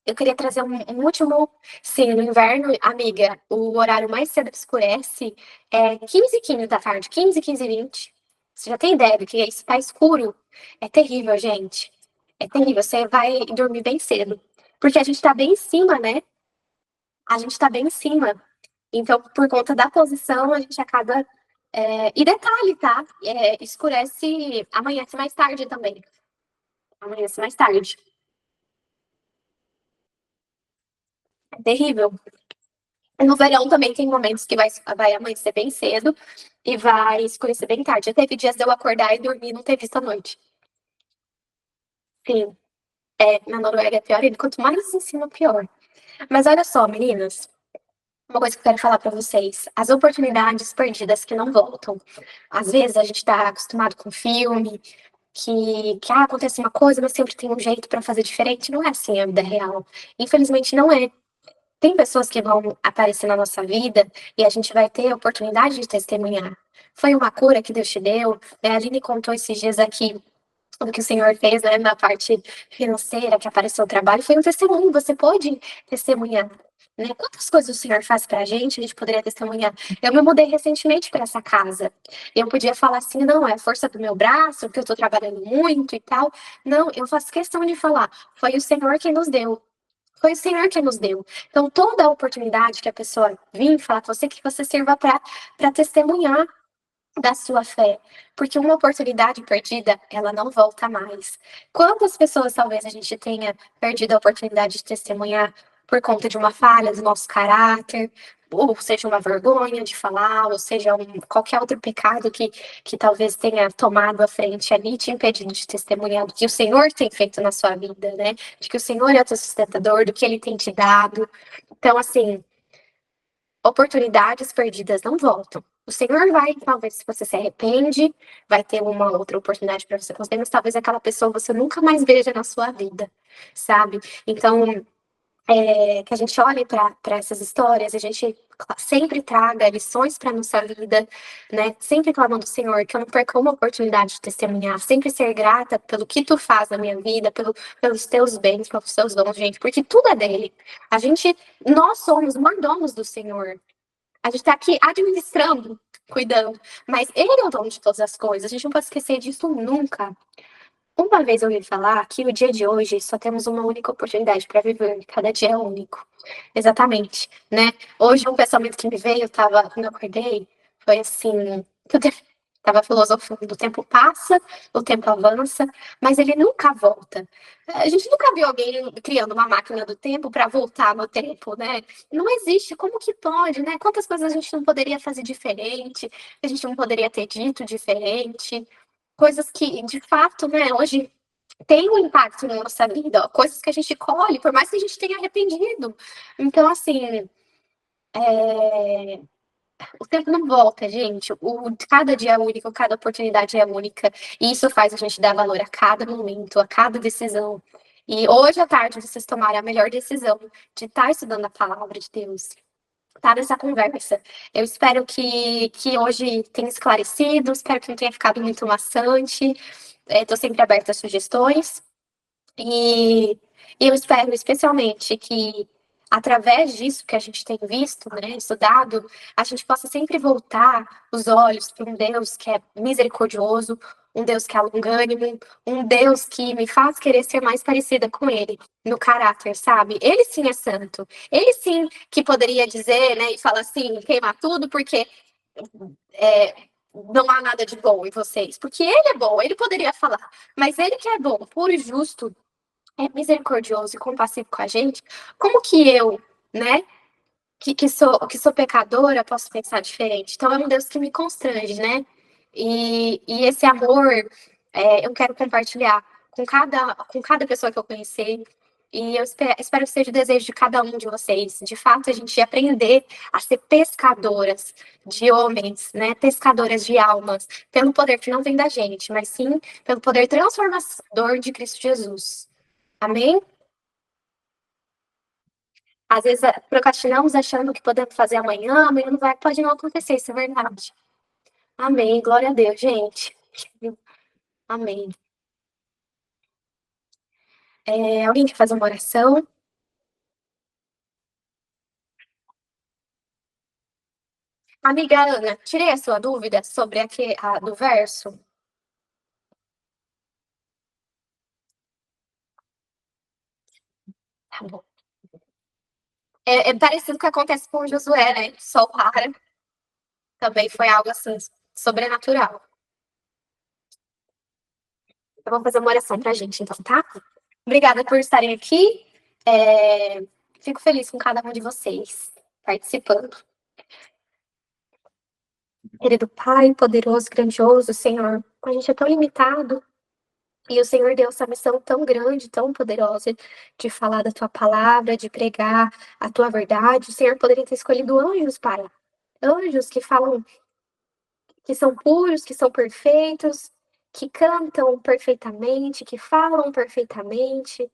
eu queria trazer um último. Sim, no inverno, amiga, o horário mais cedo que escurece é 15h15 da tarde, 15, 15h20. Você já tem ideia do que é isso? Tá escuro. É terrível, gente. É terrível. Você vai dormir bem cedo. Porque a gente tá bem em cima, né? A gente tá bem em cima. Então, por conta da posição, a gente acaba. E detalhe, tá? Escurece, amanhece mais tarde também. Amanhece mais tarde. É terrível. No verão também tem momentos que vai amanhecer bem cedo e vai escurecer bem tarde. Já teve dias de eu acordar e dormir e não ter visto a noite. Sim, na Noruega é pior ainda. Quanto mais em cima, pior. Mas olha só, meninas, uma coisa que eu quero falar pra vocês. As oportunidades perdidas que não voltam. Às vezes a gente tá acostumado com filme, que acontece uma coisa, mas sempre tem um jeito pra fazer diferente. Não é assim a vida real. Infelizmente não é. Tem pessoas que vão aparecer na nossa vida e a gente vai ter a oportunidade de testemunhar. Foi uma cura que Deus te deu, né? A Aline contou esses dias aqui do que o Senhor fez, né, na parte financeira, que apareceu o trabalho, foi um testemunho, você pode testemunhar. Né? Quantas coisas o Senhor faz pra gente, a gente poderia testemunhar. Eu me mudei recentemente para essa casa. Eu podia falar assim, não, é a força do meu braço, porque eu tô trabalhando muito e tal. Não, eu faço questão de falar, foi o Senhor quem nos deu. Foi o Senhor que nos deu. Então, toda a oportunidade que a pessoa vir falar com você, que você sirva para testemunhar da sua fé. Porque uma oportunidade perdida, ela não volta mais. Quantas pessoas talvez a gente tenha perdido a oportunidade de testemunhar por conta de uma falha do nosso caráter, ou seja, uma vergonha de falar, ou seja, qualquer outro pecado que talvez tenha tomado a frente ali, te impedindo de testemunhar do que o Senhor tem feito na sua vida, né? De que o Senhor é o teu sustentador, do que Ele tem te dado. Então, assim, oportunidades perdidas não voltam. O Senhor vai, talvez, se você se arrepende, vai ter uma outra oportunidade para você fazer, mas talvez aquela pessoa você nunca mais veja na sua vida, sabe? Então, que a gente olhe para essas histórias, a gente sempre traga lições para nossa vida, né? Sempre clamando, Senhor, que eu não perca uma oportunidade de testemunhar, sempre ser grata pelo que tu faz na minha vida, pelos teus bens, pelos teus dons, gente, porque tudo é dele. Nós somos mordomos do Senhor. A gente está aqui administrando, cuidando, mas ele é o dono de todas as coisas. A gente não pode esquecer disso nunca. Uma vez eu ouvi falar que o dia de hoje só temos uma única oportunidade para viver, cada dia é único. Exatamente, né? Hoje um pensamento que me veio, quando eu acordei, foi assim, que eu tava filosofando, o tempo passa, o tempo avança, mas ele nunca volta. A gente nunca viu alguém criando uma máquina do tempo para voltar no tempo, né? Não existe, como que pode, né? Quantas coisas a gente não poderia fazer diferente, a gente não poderia ter dito diferente, coisas que, de fato, né, hoje tem um impacto na nossa vida, ó, coisas que a gente colhe, por mais que a gente tenha arrependido. Então, assim, o tempo não volta, gente. Cada dia é único, cada oportunidade é única. E isso faz a gente dar valor a cada momento, a cada decisão. E hoje à tarde vocês tomaram a melhor decisão de estar estudando a palavra de Deus, estar nessa conversa. Eu espero que hoje tenha esclarecido, espero que não tenha ficado muito maçante. Estou sempre aberta a sugestões. E eu espero especialmente que, através disso que a gente tem visto, né, estudado, a gente possa sempre voltar os olhos para um Deus que é misericordioso, um Deus que é longânimo, um Deus que me faz querer ser mais parecida com Ele, no caráter, sabe? Ele sim é santo. Ele sim que poderia dizer, né, e falar assim, queimar tudo, porque é, não há nada de bom em vocês. Porque Ele é bom, Ele poderia falar. Mas Ele que é bom, puro e justo, é misericordioso e compassivo com a gente, como que eu, né, que sou pecadora, posso pensar diferente? Então é um Deus que me constrange, né? E esse amor eu quero compartilhar com cada pessoa que eu conhecer. E eu espero que seja o desejo de cada um de vocês. De fato, a gente aprender a ser pescadoras de homens, né? Pescadoras de almas, pelo poder que não vem da gente, mas sim pelo poder transformador de Cristo Jesus. Amém? Às vezes procrastinamos achando que podemos fazer amanhã, amanhã não vai, pode não acontecer, isso é verdade. Amém, glória a Deus, gente. Amém. Alguém quer fazer uma oração? Amiga Ana, tirei a sua dúvida sobre do verso. Tá bom. É parecido com o que acontece com o Josué, né? Sol para, também foi algo assim, sobrenatural. Eu vou fazer uma oração pra gente, então, tá? Obrigada por estarem aqui. É, Fico feliz com cada um de vocês participando. Querido Pai, poderoso, grandioso, Senhor, a gente é tão limitado e o Senhor deu essa missão tão grande, tão poderosa de falar da tua palavra, de pregar a tua verdade. O Senhor poderia ter escolhido anjos, Pai. Anjos que falam, que são puros, que são perfeitos, que cantam perfeitamente, que falam perfeitamente.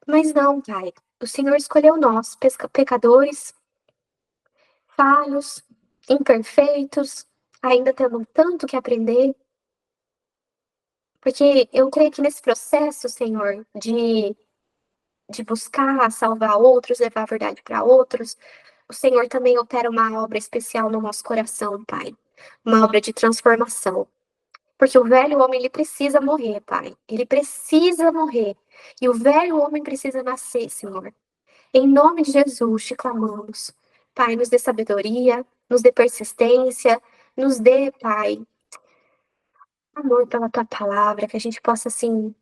Mas não, Pai. O Senhor escolheu nós, pecadores, falhos, imperfeitos, ainda tendo tanto que aprender. Porque eu creio que nesse processo, Senhor, de buscar salvar outros, levar a verdade para outros, o Senhor também opera uma obra especial no nosso coração, Pai. Uma obra de transformação. Porque o velho homem, ele precisa morrer, Pai. Ele precisa morrer. E o velho homem precisa nascer, Senhor. Em nome de Jesus, te clamamos. Pai, nos dê sabedoria, nos dê persistência, nos dê, Pai, amor pela tua palavra, que a gente possa, assim,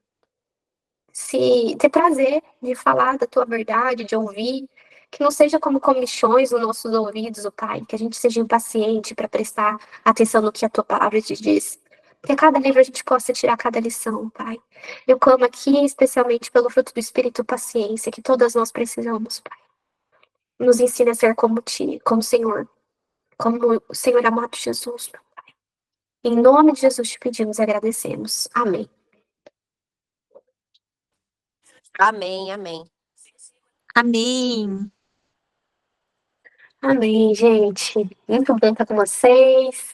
se ter prazer de falar da tua verdade, de ouvir, que não seja como comichões nos nossos ouvidos, ó Pai, que a gente seja impaciente para prestar atenção no que a tua palavra te diz. Que a cada livro a gente possa tirar cada lição, Pai. Eu clamo aqui especialmente pelo fruto do Espírito, paciência, que todas nós precisamos, Pai. Nos ensina a ser como ti, como o Senhor, como o Senhor amado Jesus, meu Pai. Em nome de Jesus te pedimos e agradecemos. Amém. Amém, amém. Amém. Amém, gente. Muito bom estar com vocês.